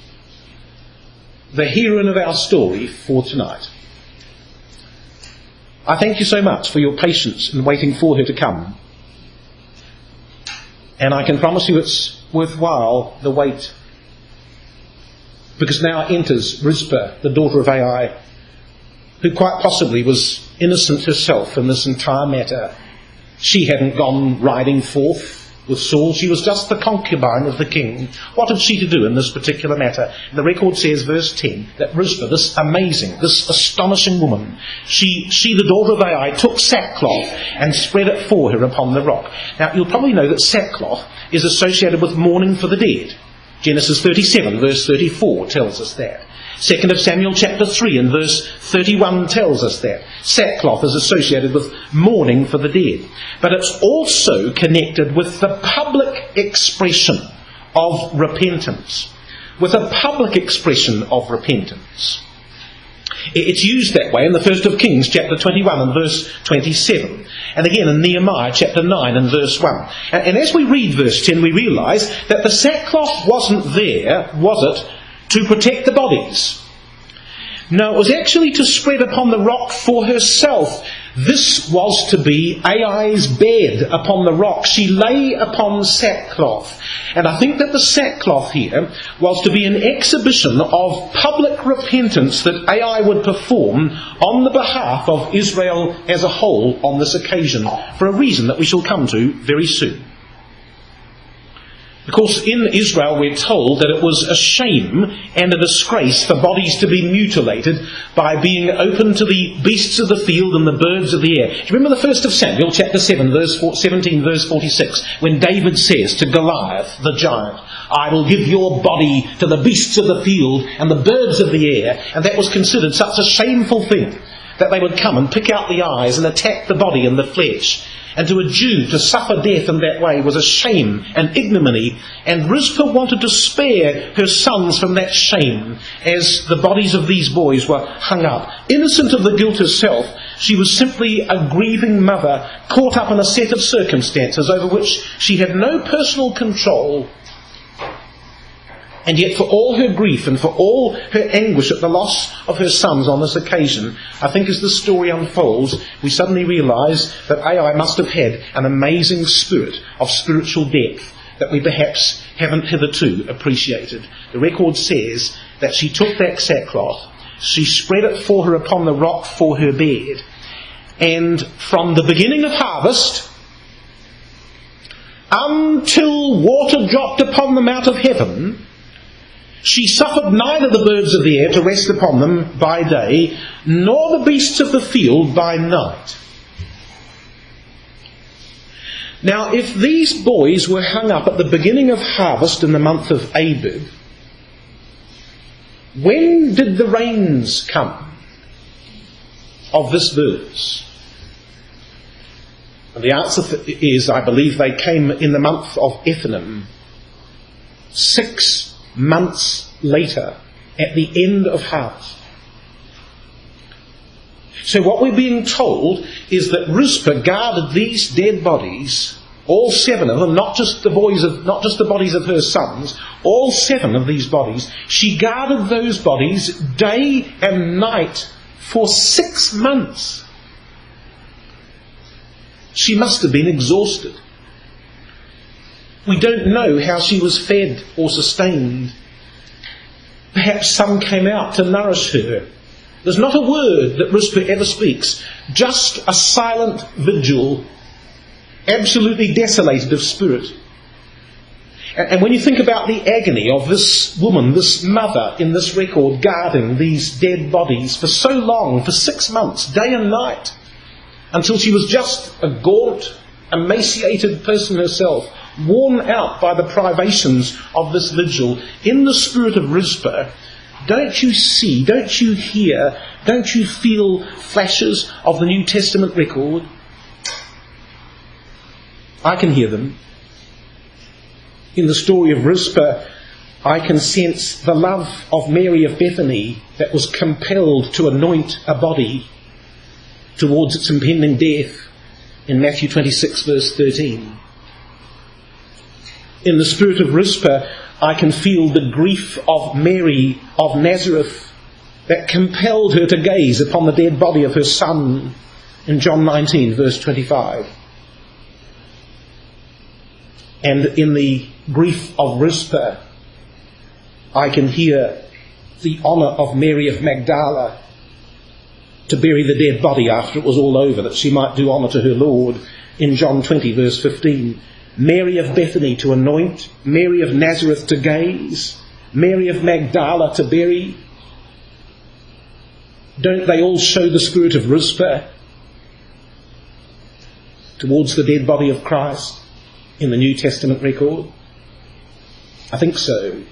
the heroine of our story for tonight. I thank you so much for your patience in waiting for her to come. And I can promise you it's worthwhile, the wait. Because now enters Rizpah, the daughter of Ai, who quite possibly was innocent herself in this entire matter. She hadn't gone riding forth with Saul. She was just the concubine of the king. What had she to do in this particular matter? And the record says, verse 10, that Rizpah, this amazing, this astonishing woman, she the daughter of Ai, took sackcloth and spread it for her upon the rock. Now, you'll probably know that sackcloth is associated with mourning for the dead. Genesis 37, verse 34 tells us that. 2 Samuel chapter 3 and verse 31 tells us that. Sackcloth is associated with mourning for the dead. But it's also connected with the public expression of repentance. With a public expression of repentance. It's used that way in the 1st of Kings chapter 21 and verse 27. And again in Nehemiah chapter 9 and verse 1. And as we read verse 10, we realise that the sackcloth wasn't there, was it, to protect the bodies. No, it was actually to spread upon the rock for herself. This was to be Ai's bed upon the rock. She lay upon sackcloth. And I think that the sackcloth here was to be an exhibition of public repentance that Ai would perform on the behalf of Israel as a whole on this occasion, for a reason that we shall come to very soon. Of course, in Israel we're told that it was a shame and a disgrace for bodies to be mutilated by being open to the beasts of the field and the birds of the air. Do you remember the 1st of Samuel, chapter 7, verse 17, verse 46, when David says to Goliath, the giant, I will give your body to the beasts of the field and the birds of the air. And that was considered such a shameful thing that they would come and pick out the eyes and attack the body and the flesh. And to a Jew to suffer death in that way was a shame and ignominy. And Rizpah wanted to spare her sons from that shame as the bodies of these boys were hung up. Innocent of the guilt herself, she was simply a grieving mother caught up in a set of circumstances over which she had no personal control. And yet for all her grief and for all her anguish at the loss of her sons on this occasion, I think as the story unfolds, we suddenly realise that Ai must have had an amazing spirit of spiritual depth that we perhaps haven't hitherto appreciated. The record says that she took that sackcloth, she spread it for her upon the rock for her bed, and from the beginning of harvest until water dropped upon them out of heaven, she suffered neither the birds of the air to rest upon them by day, nor the beasts of the field by night. Now, if these boys were hung up at the beginning of harvest in the month of Abib, when did the rains come of this verse? And the answer is, I believe they came in the month of Ethanim, 6 months later, at the end of harvest. So what we're being told is that Rizpah guarded these dead bodies, all 7 of them, not just the bodies of her sons, all 7 of these bodies. She guarded those bodies day and night for 6 months. She must have been exhausted. We don't know how she was fed or sustained. Perhaps some came out to nourish her. There's not a word that Rizpah ever speaks, just a silent vigil, absolutely desolated of spirit. And when you think about the agony of this woman, this mother in this record, guarding these dead bodies for so long, for 6 months, day and night, until she was just a gaunt, emaciated person herself, worn out by the privations of this vigil, in the spirit of Rizpah, don't you see, don't you hear, don't you feel flashes of the New Testament record? I can hear them. In the story of Rizpah, I can sense the love of Mary of Bethany that was compelled to anoint a body towards its impending death in Matthew 26 verse 13. In the spirit of Rizpah, I can feel the grief of Mary of Nazareth that compelled her to gaze upon the dead body of her son in John 19 verse 25. And in the grief of Rizpah, I can hear the honour of Mary of Magdala to bury the dead body after it was all over, that she might do honour to her Lord in John 20 verse 15. Mary of Bethany to anoint, Mary of Nazareth to gaze, Mary of Magdala to bury. Don't they all show the spirit of Rizpah towards the dead body of Christ in the New Testament record? I think so.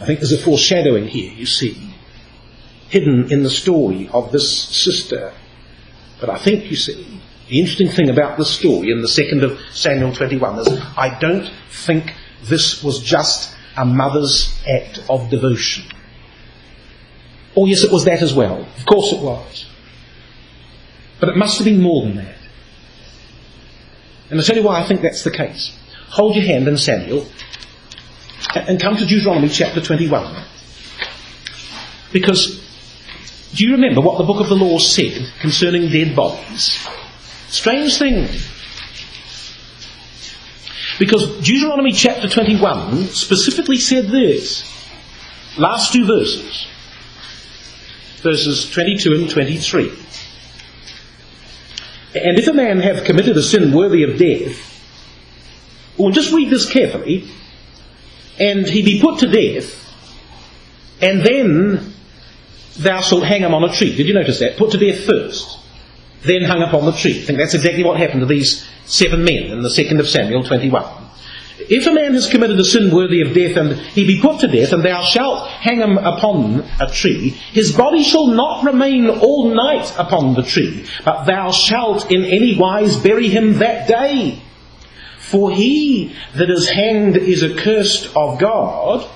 I think there's a foreshadowing here, you see, hidden in the story of this sister. But I think, you see, the interesting thing about this story in the 2nd of Samuel 21 is I don't think this was just a mother's act of devotion. Oh yes, it was that as well. Of course it was. But it must have been more than that. And I'll tell you why I think that's the case. Hold your hand in Samuel and come to Deuteronomy chapter 21. Because do you remember what the book of the law said concerning dead bodies? Strange thing. Because Deuteronomy chapter 21 specifically said this. Last 2 verses. Verses 22 and 23. And if a man have committed a sin worthy of death, well, just read this carefully, and he be put to death, and then thou shalt hang him on a tree. Did you notice that? Put to death first, then hung upon the tree. I think that's exactly what happened to these 7 men in the 2nd of Samuel 21. If a man has committed a sin worthy of death, and he be put to death, and thou shalt hang him upon a tree, his body shall not remain all night upon the tree, but thou shalt in any wise bury him that day. For he that is hanged is accursed of God,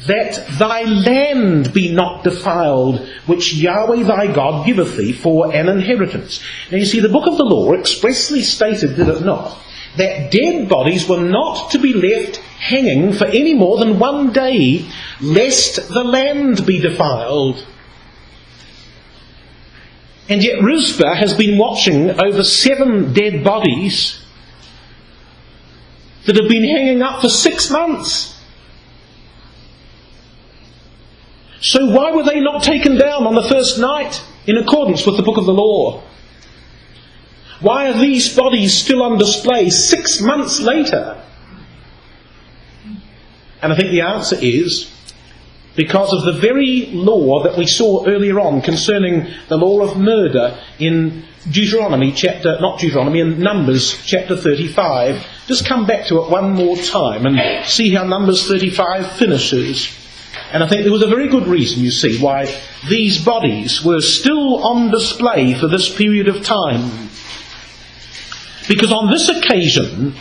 that thy land be not defiled, which Yahweh thy God giveth thee for an inheritance. Now you see, the book of the law expressly stated, did it not, that dead bodies were not to be left hanging for any more than 1 day, lest the land be defiled. And yet Rizpah has been watching over 7 dead bodies that have been hanging up for 6 months. So why were they not taken down on the first night in accordance with the book of the law? Why are these bodies still on display 6 months later? And I think the answer is because of the very law that we saw earlier on concerning the law of murder in in Numbers chapter 35. Just come back to it one more time and see how Numbers 35 finishes. And I think there was a very good reason, you see, why these bodies were still on display for this period of time. Because on this occasion,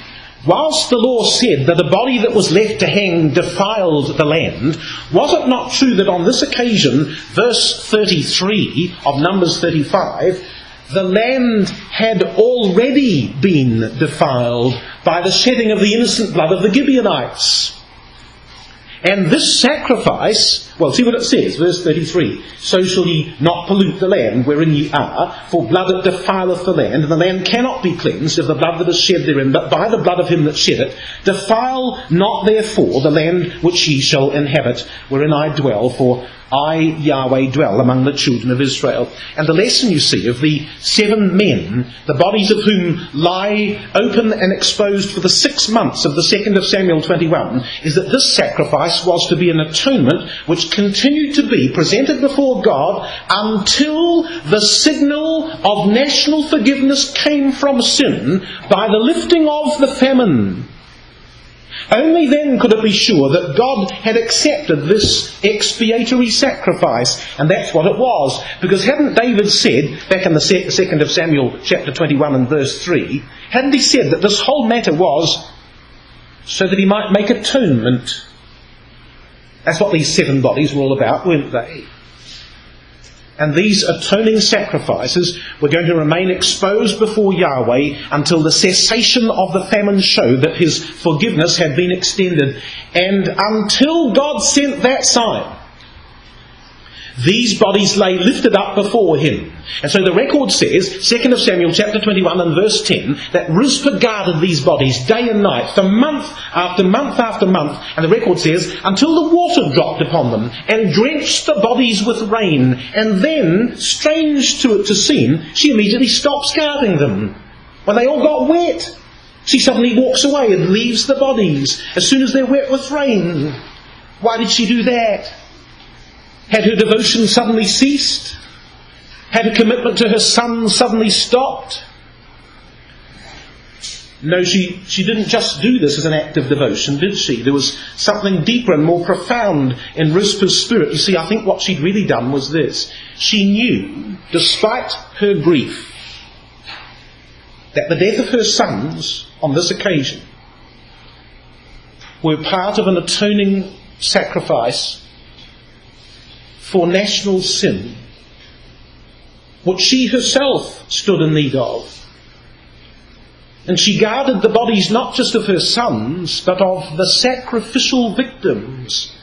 whilst the law said that a body that was left to hang defiled the land, was it not true that on this occasion, verse 33 of Numbers 35, the land had already been defiled by the shedding of the innocent blood of the Gibeonites? And this sacrifice, well, see what it says, verse 33. So shall ye not pollute the land wherein ye are, for blood it defileth the land, and the land cannot be cleansed of the blood that is shed therein, but by the blood of him that shed it. Defile not therefore the land which ye shall inhabit, wherein I dwell, for I, Yahweh, dwell among the children of Israel. And the lesson, you see, of the 7 men, the bodies of whom lie open and exposed for the 6 months of the 2nd of Samuel 21, is that this sacrifice was to be an atonement which continued to be presented before God until the signal of national forgiveness came from sin by the lifting of the famine. Only then could it be sure that God had accepted this expiatory sacrifice, and that's what it was. Because hadn't David said, back in the 2nd of Samuel chapter 21 and verse 3, hadn't he said that this whole matter was so that he might make atonement? That's what these 7 bodies were all about, weren't they? And these atoning sacrifices were going to remain exposed before Yahweh until the cessation of the famine showed that his forgiveness had been extended. And until God sent that sign, these bodies lay lifted up before him. And so the record says, 2nd of Samuel chapter 21 and verse 10, that Rizpah guarded these bodies day and night for month after month after month. And the record says, until the water dropped upon them and drenched the bodies with rain. And then, strange to seem, she immediately stops guarding them. When they all got wet, she suddenly walks away and leaves the bodies as soon as they're wet with rain. Why did she do that? Had her devotion suddenly ceased? Had her commitment to her son suddenly stopped? No, she didn't just do this as an act of devotion, did she? There was something deeper and more profound in Rizpah's spirit. You see, I think what she'd really done was this. She knew, despite her grief, that the death of her sons on this occasion were part of an atoning sacrifice for national sin, which she herself stood in need of. And she guarded the bodies not just of her sons, but of the sacrificial victims,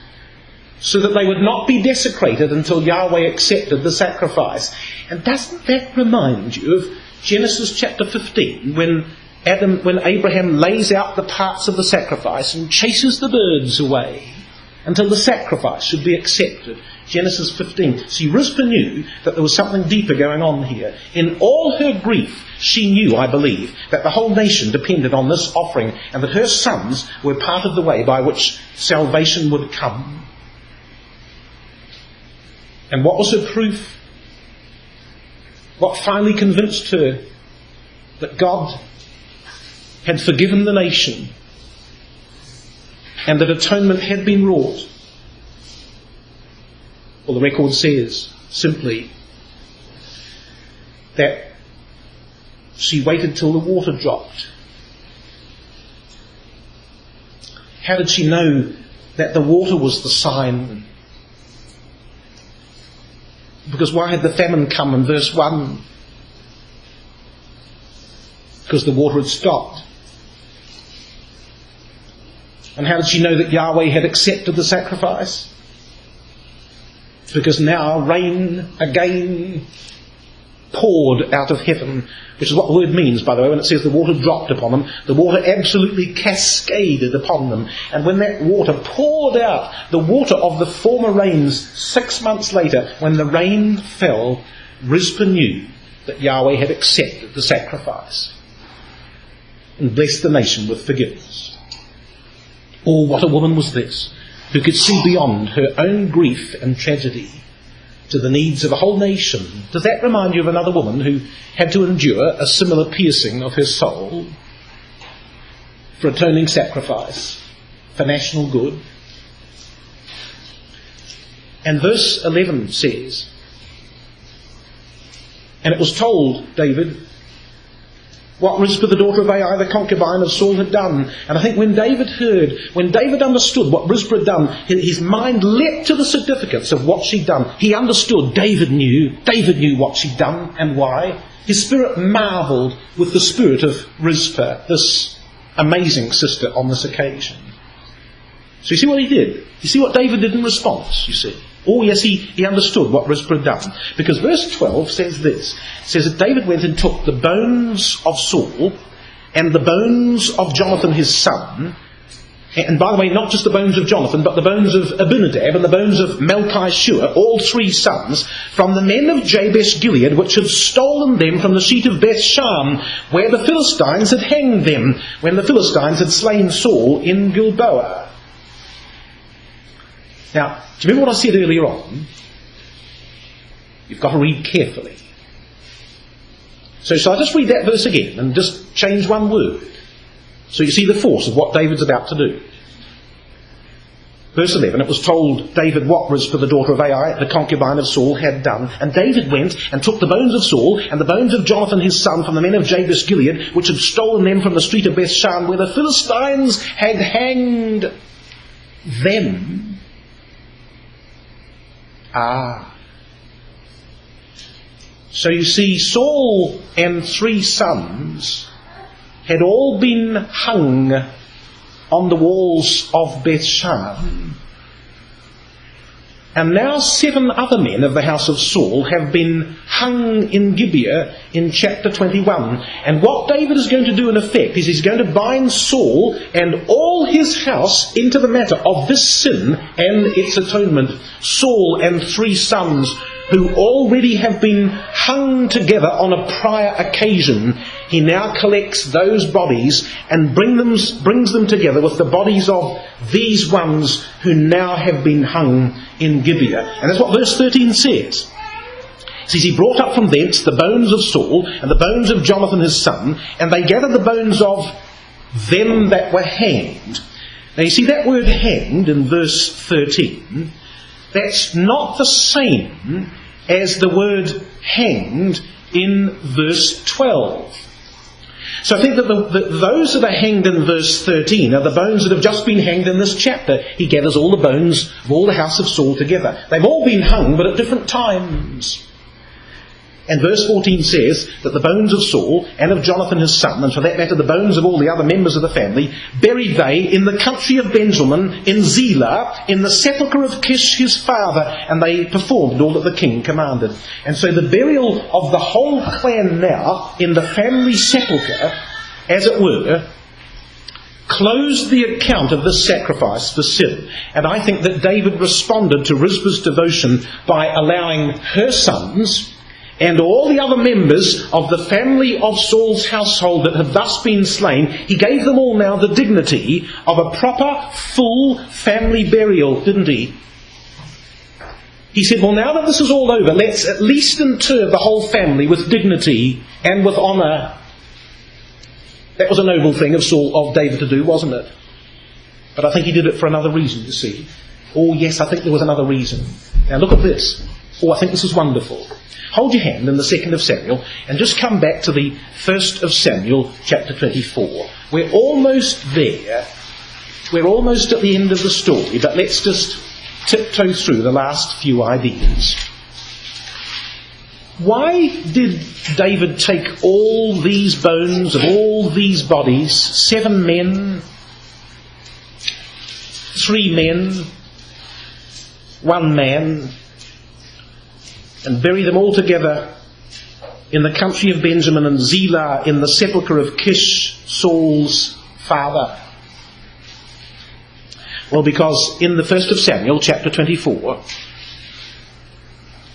so that they would not be desecrated until Yahweh accepted the sacrifice. And doesn't that remind you of Genesis chapter 15, when Abraham lays out the parts of the sacrifice and chases the birds away until the sacrifice should be accepted? Genesis 15. See, Rizpah knew that there was something deeper going on here. In all her grief, she knew, I believe, that the whole nation depended on this offering, and that her sons were part of the way by which salvation would come. And what was her proof? What finally convinced her that God had forgiven the nation and that atonement had been wrought? Well, the record says simply that she waited till the water dropped. How did she know that the water was the sign? Because why had the famine come in verse 1? Because the water had stopped. And how did she know that Yahweh had accepted the sacrifice? Because now rain again poured out of heaven, which is what the word means, by the way, when it says the water dropped upon them. The water absolutely cascaded upon them. And when that water poured out, the water of the former rains 6 months later, when the rain fell, Rizpah knew that Yahweh had accepted the sacrifice and blessed the nation with forgiveness. Oh, what a woman was this, who could see beyond her own grief and tragedy to the needs of a whole nation. Does that remind you of another woman who had to endure a similar piercing of her soul for atoning sacrifice, for national good? And verse 11 says, and it was told David what Rizpah, the daughter of Ai, the concubine of Saul, had done. And I think when David understood what Rizpah had done, his mind leapt to the significance of what she'd done. He understood. David knew what she'd done and why. His spirit marvelled with the spirit of Rizpah, this amazing sister on this occasion. So you see what he did? You see what David did in response, you see? Oh yes, he understood what Rizpah had done. Because verse 12 says this. It says that David went and took the bones of Saul and the bones of Jonathan his son. And by the way, not just the bones of Jonathan, but the bones of Abinadab and the bones of Malchi-Shua, all three sons, from the men of Jabesh Gilead, which had stolen them from the sheet of Beth-shan, where the Philistines had hanged them, when the Philistines had slain Saul in Gilboa. Now, do you remember what I said earlier on? You've got to read carefully. So shall I just read that verse again and just change one word? So you see the force of what David's about to do. Verse 11, it was told David what Rizpah, the daughter of Ai, the concubine of Saul, had done. And David went and took the bones of Saul and the bones of Jonathan his son from the men of Jabesh Gilead, which had stolen them from the street of Beth-shan, where the Philistines had hanged them. So you see, Saul and three sons had all been hung on the walls of Beth-shan. And now 7 other men of the house of Saul have been hung in Gibeah in chapter 21. And what David is going to do in effect is he's going to bind Saul and all his house into the matter of this sin and its atonement. Saul and 3 sons who already have been hung together on a prior occasion, he now collects those bodies and brings them together with the bodies of these ones who now have been hung in Gibeah. And that's what verse 13 says. It says, he brought up from thence the bones of Saul and the bones of Jonathan his son, and they gathered the bones of them that were hanged. Now you see that word hanged in verse 13, that's not the same as the word hanged in verse 12. So I think that those that are hanged in verse 13 are the bones that have just been hanged in this chapter. He gathers all the bones of all the house of Saul together. They've all been hung, but at different times. And verse 14 says that the bones of Saul and of Jonathan his son, and for that matter the bones of all the other members of the family, buried they in the country of Benjamin, in Zelah, in the sepulchre of Kish his father, and they performed all that the king commanded. And so the burial of the whole clan now in the family sepulchre, as it were, closed the account of this sacrifice for sin. And I think that David responded to Rizpah's devotion by allowing her sons and all the other members of the family of Saul's household that had thus been slain, he gave them all now the dignity of a proper, full family burial, didn't he? He said, well, now that this is all over, let's at least inter the whole family with dignity and with honour. That was a noble thing of David to do, wasn't it? But I think he did it for another reason, you see. Oh yes, I think there was another reason. Now look at this. Oh, I think this is wonderful. Hold your hand in the 2nd of Samuel and just come back to the 1st of Samuel chapter 24. We're almost there. We're almost at the end of the story, but let's just tiptoe through the last few ideas. Why did David take all these bones of all these bodies, 7 men, 3 men, 1 man, and bury them all together in the country of Benjamin and Zelah in the sepulchre of Kish, Saul's father? Well, because in the 1st of Samuel, chapter 24,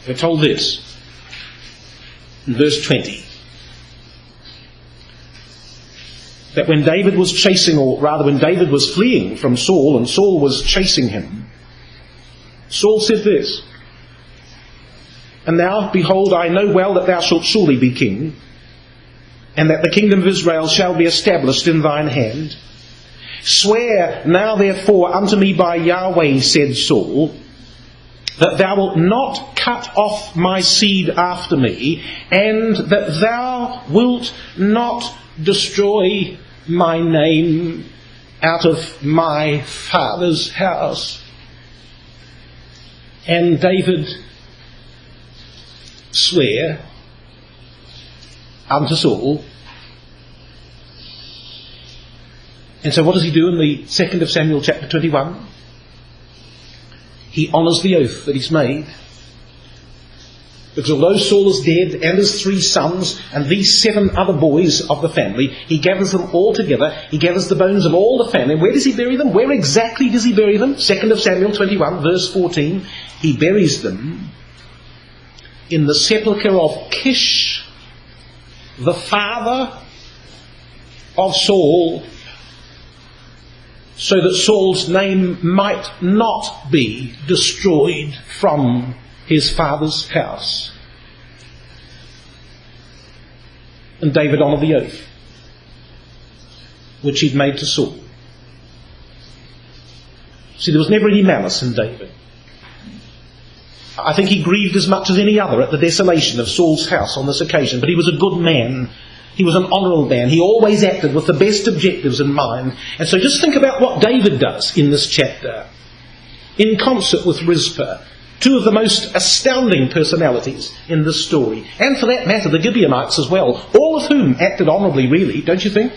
we're told this, in verse 20, that when David was chasing, or rather when David was fleeing from Saul and Saul was chasing him, Saul said this, and now, behold, I know well that thou shalt surely be king, and that the kingdom of Israel shall be established in thine hand. Swear now therefore unto me by Yahweh, said Saul, that thou wilt not cut off my seed after me, and that thou wilt not destroy my name out of my father's house. And David swear unto Saul. And so what does he do in the 2nd of Samuel chapter 21? he honours the oath that he's made. Because although Saul is dead and his 3 sons and these 7 other boys of the family, he gathers them all together. He gathers the bones of all the family. Where does he bury them? Where exactly does he bury them? 2 Samuel 21, verse 14. He buries them in the sepulchre of Kish, the father of Saul, so that Saul's name might not be destroyed from his father's house. And David honoured the oath which he'd made to Saul. See, there was never any malice in David. I think he grieved as much as any other at the desolation of Saul's house on this occasion, but he was a good man. He was an honourable man. He always acted with the best objectives in mind. And so just think about what David does in this chapter. In concert with Rizpah, 2 of the most astounding personalities in this story. And for that matter, the Gibeonites as well. All of whom acted honourably, really, don't you think?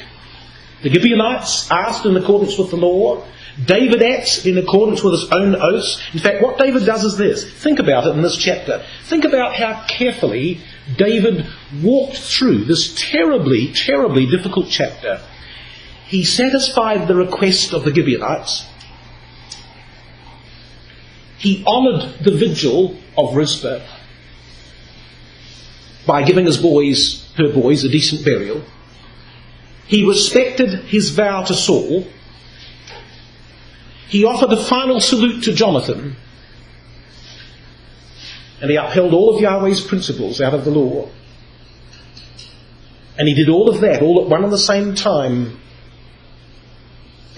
The Gibeonites asked in accordance with the law. David acts in accordance with his own oaths. In fact, what David does is this. Think about it in this chapter. Think about how carefully David walked through this terribly, terribly difficult chapter. He satisfied the request of the Gibeonites. He honoured the vigil of Rizpah by giving her boys, a decent burial. He respected his vow to Saul. He offered a final salute to Jonathan. And he upheld all of Yahweh's principles out of the law. And he did all of that, all at one and the same time,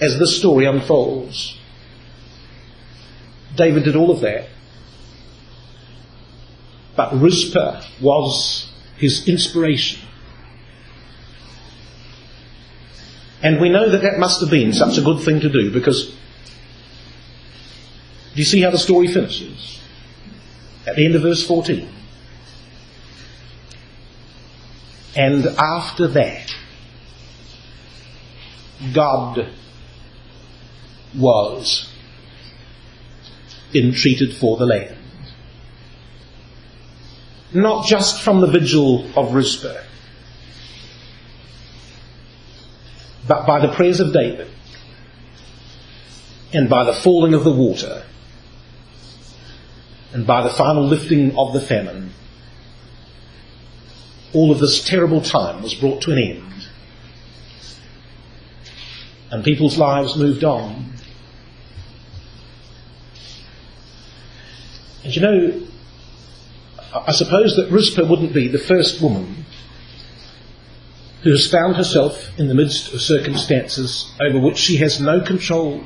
as this story unfolds. David did all of that. But Rizpah was his inspiration. And we know that that must have been such a good thing to do, because do you see how the story finishes? At the end of verse 14. And after that, God was entreated for the land. Not just from the vigil of Rizpah, but by the prayers of David, and by the falling of the water, and by the final lifting of the famine. All of this terrible time was brought to an end, and people's lives moved on. And you know, I suppose that Rizpah wouldn't be the first woman who has found herself in the midst of circumstances over which she has no control.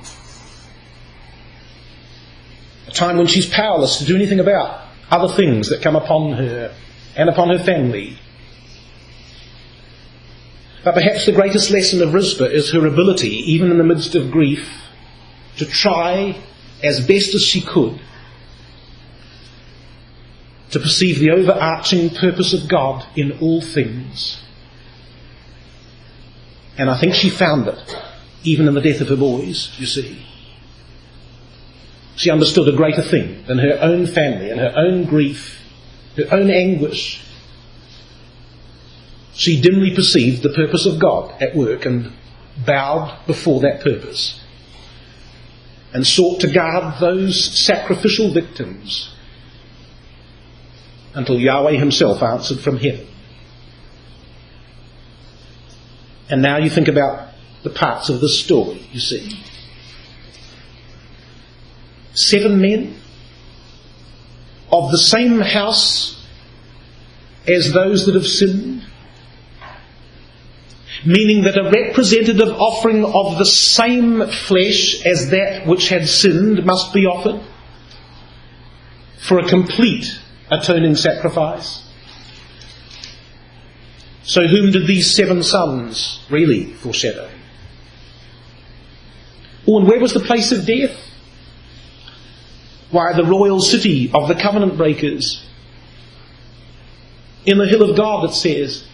A time when she's powerless to do anything about other things that come upon her and upon her family. But perhaps the greatest lesson of Rizpah is her ability, even in the midst of grief, to try as best as she could to perceive the overarching purpose of God in all things. And I think she found it, even in the death of her boys, you see. She understood a greater thing than her own family and her own grief, her own anguish. She dimly perceived the purpose of God at work and bowed before that purpose, and sought to guard those sacrificial victims until Yahweh himself answered from heaven. And now you think about the parts of this story, you see. 7 men of the same house as those that have sinned, meaning that a representative offering of the same flesh as that which had sinned must be offered for a complete atoning sacrifice. So whom did these 7 sons really foreshadow? Oh, and where was the place of death? Why, the royal city of the covenant breakers. In the hill of God, it says,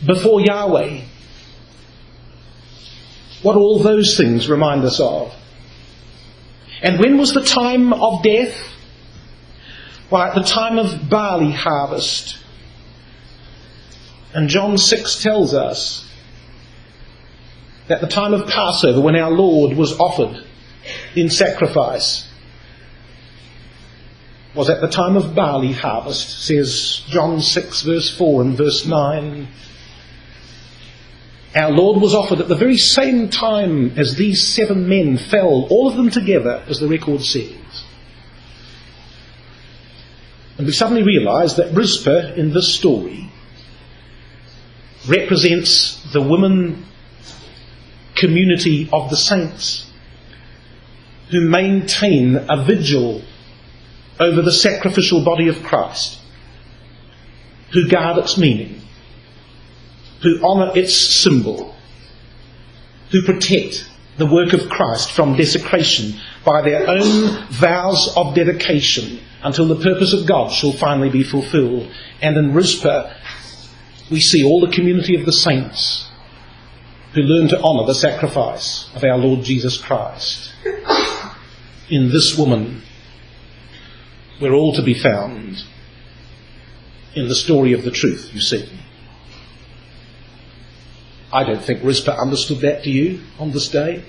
before Yahweh. What all those things remind us of. And when was the time of death? Well, at the time of barley harvest. And John 6 tells us that the time of Passover, when our Lord was offered in sacrifice, was at the time of barley harvest, says John 6 verse 4 and verse 9. Our Lord was offered at the very same time as these 7 men fell, all of them together, as the record says. And we suddenly realise that Rizpah in this story represents the women community of the saints who maintain a vigil over the sacrificial body of Christ, who guard its meaning, who honour its symbol, who protect the work of Christ from desecration by their own vows of dedication until the purpose of God shall finally be fulfilled. And in Rizpah we see all the community of the saints who learn to honour the sacrifice of our Lord Jesus Christ. In this woman we're all to be found in the story of the truth, you see. I don't think Rizpah understood that, do you, on this day?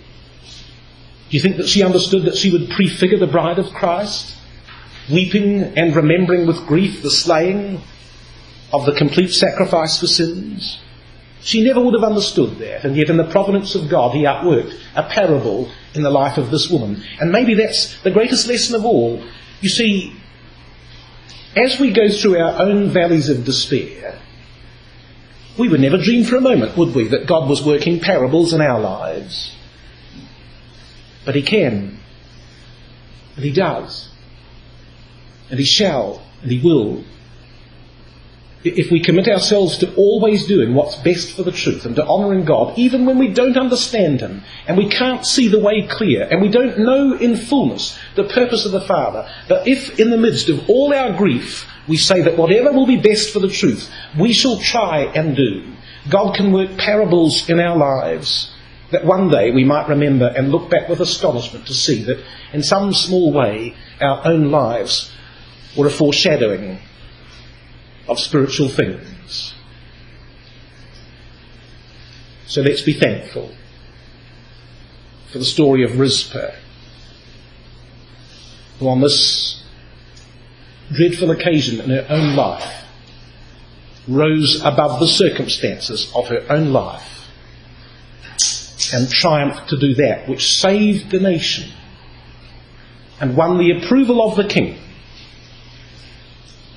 Do you think that she understood that she would prefigure the bride of Christ, weeping and remembering with grief the slaying of the complete sacrifice for sins? She never would have understood that, and yet in the providence of God he outworked a parable in the life of this woman. And maybe that's the greatest lesson of all. You see, as we go through our own valleys of despair, we would never dream for a moment, would we, that God was working parables in our lives. But he can, and he does, and he shall, and he will. If we commit ourselves to always doing what's best for the truth and to honouring God, even when we don't understand him and we can't see the way clear and we don't know in fullness the purpose of the Father, but if in the midst of all our grief we say that whatever will be best for the truth, we shall try and do, God can work parables in our lives that one day we might remember and look back with astonishment to see that in some small way our own lives were a foreshadowing of spiritual things. So let's be thankful for the story of Rizpah, who on this dreadful occasion in her own life rose above the circumstances of her own life and triumphed to do that which saved the nation and won the approval of the king,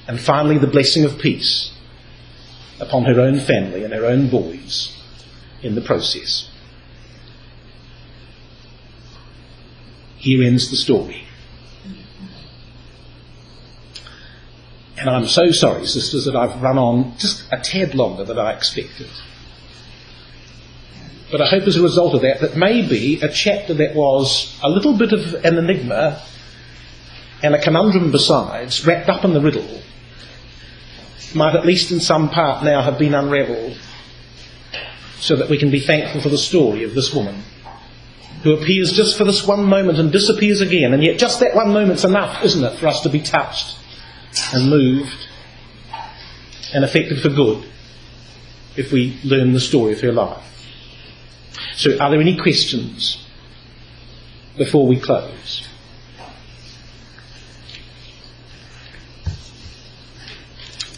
and finally the blessing of peace upon her own family and her own boys in the process. Here ends the story. And I'm so sorry, sisters, that I've run on just a tad longer than I expected. But I hope as a result of that maybe a chapter that was a little bit of an enigma and a conundrum besides, wrapped up in the riddle, might at least in some part now have been unravelled, so that we can be thankful for the story of this woman who appears just for this one moment and disappears again, and yet just that one moment's enough, isn't it, for us to be touched and moved and affected for good if we learn the story of her life. So are there any questions before we close?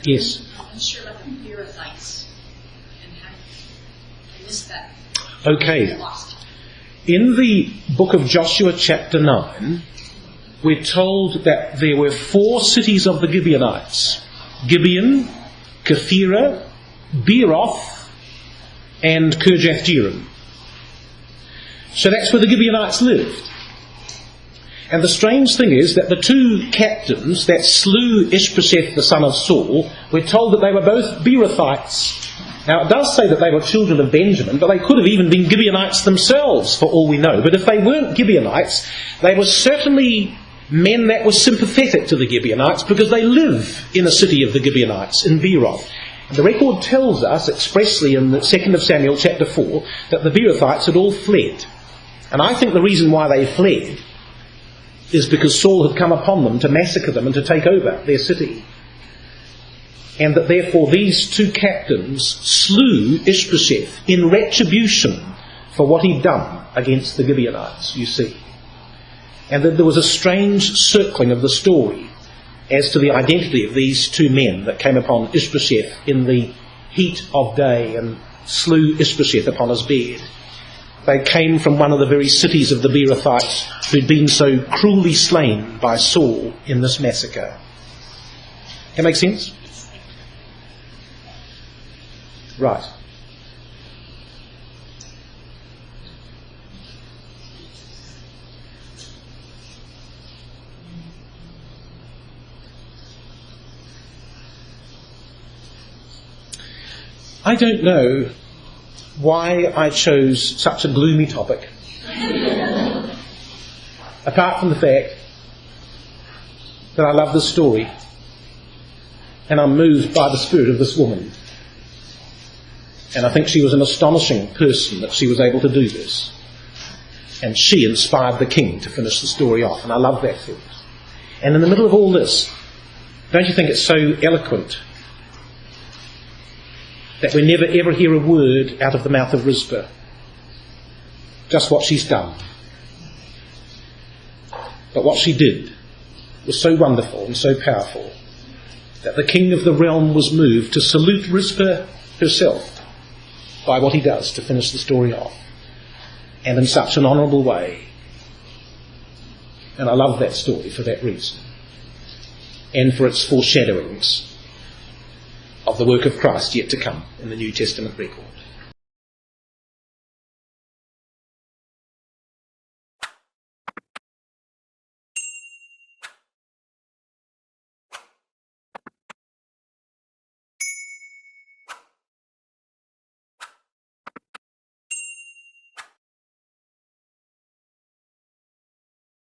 Yes. I'm sure about the Beerothites and how I missed that. Okay. In the book of Joshua chapter 9, we're told that there were 4 cities of the Gibeonites: Gibeon, Kephirah, Beeroth, and Kirjath-jearim. So that's where the Gibeonites lived. And the strange thing is that the 2 captains that slew Ishbosheth the son of Saul, we're told that they were both Beerothites. Now it does say that they were children of Benjamin, but they could have even been Gibeonites themselves for all we know. But if they weren't Gibeonites, they were certainly men that were sympathetic to the Gibeonites, because they live in a city of the Gibeonites, in Beeroth. And the record tells us expressly in the 2nd of Samuel chapter 4 that the Beerothites had all fled. And I think the reason why they fled is because Saul had come upon them to massacre them and to take over their city. And that therefore these two captains slew Ishbosheth in retribution for what he'd done against the Gibeonites, you see. And that there was a strange circling of the story as to the identity of these two men that came upon Ishbosheth in the heat of day and slew Ishbosheth upon his bed. They came from one of the very cities of the Beerothites who'd been so cruelly slain by Saul in this massacre. That make sense? Right. I don't know why I chose such a gloomy topic, apart from the fact that I love this story and I'm moved by the spirit of this woman. And I think she was an astonishing person that she was able to do this. And she inspired the king to finish the story off, and I love that fact. And in the middle of all this, don't you think it's so eloquent that we never ever hear a word out of the mouth of Rizpah? Just what she's done. But what she did was so wonderful and so powerful that the king of the realm was moved to salute Rizpah herself by what he does to finish the story off, and in such an honourable way. And I love that story for that reason, and for its foreshadowings of the work of Christ yet to come in the New Testament record.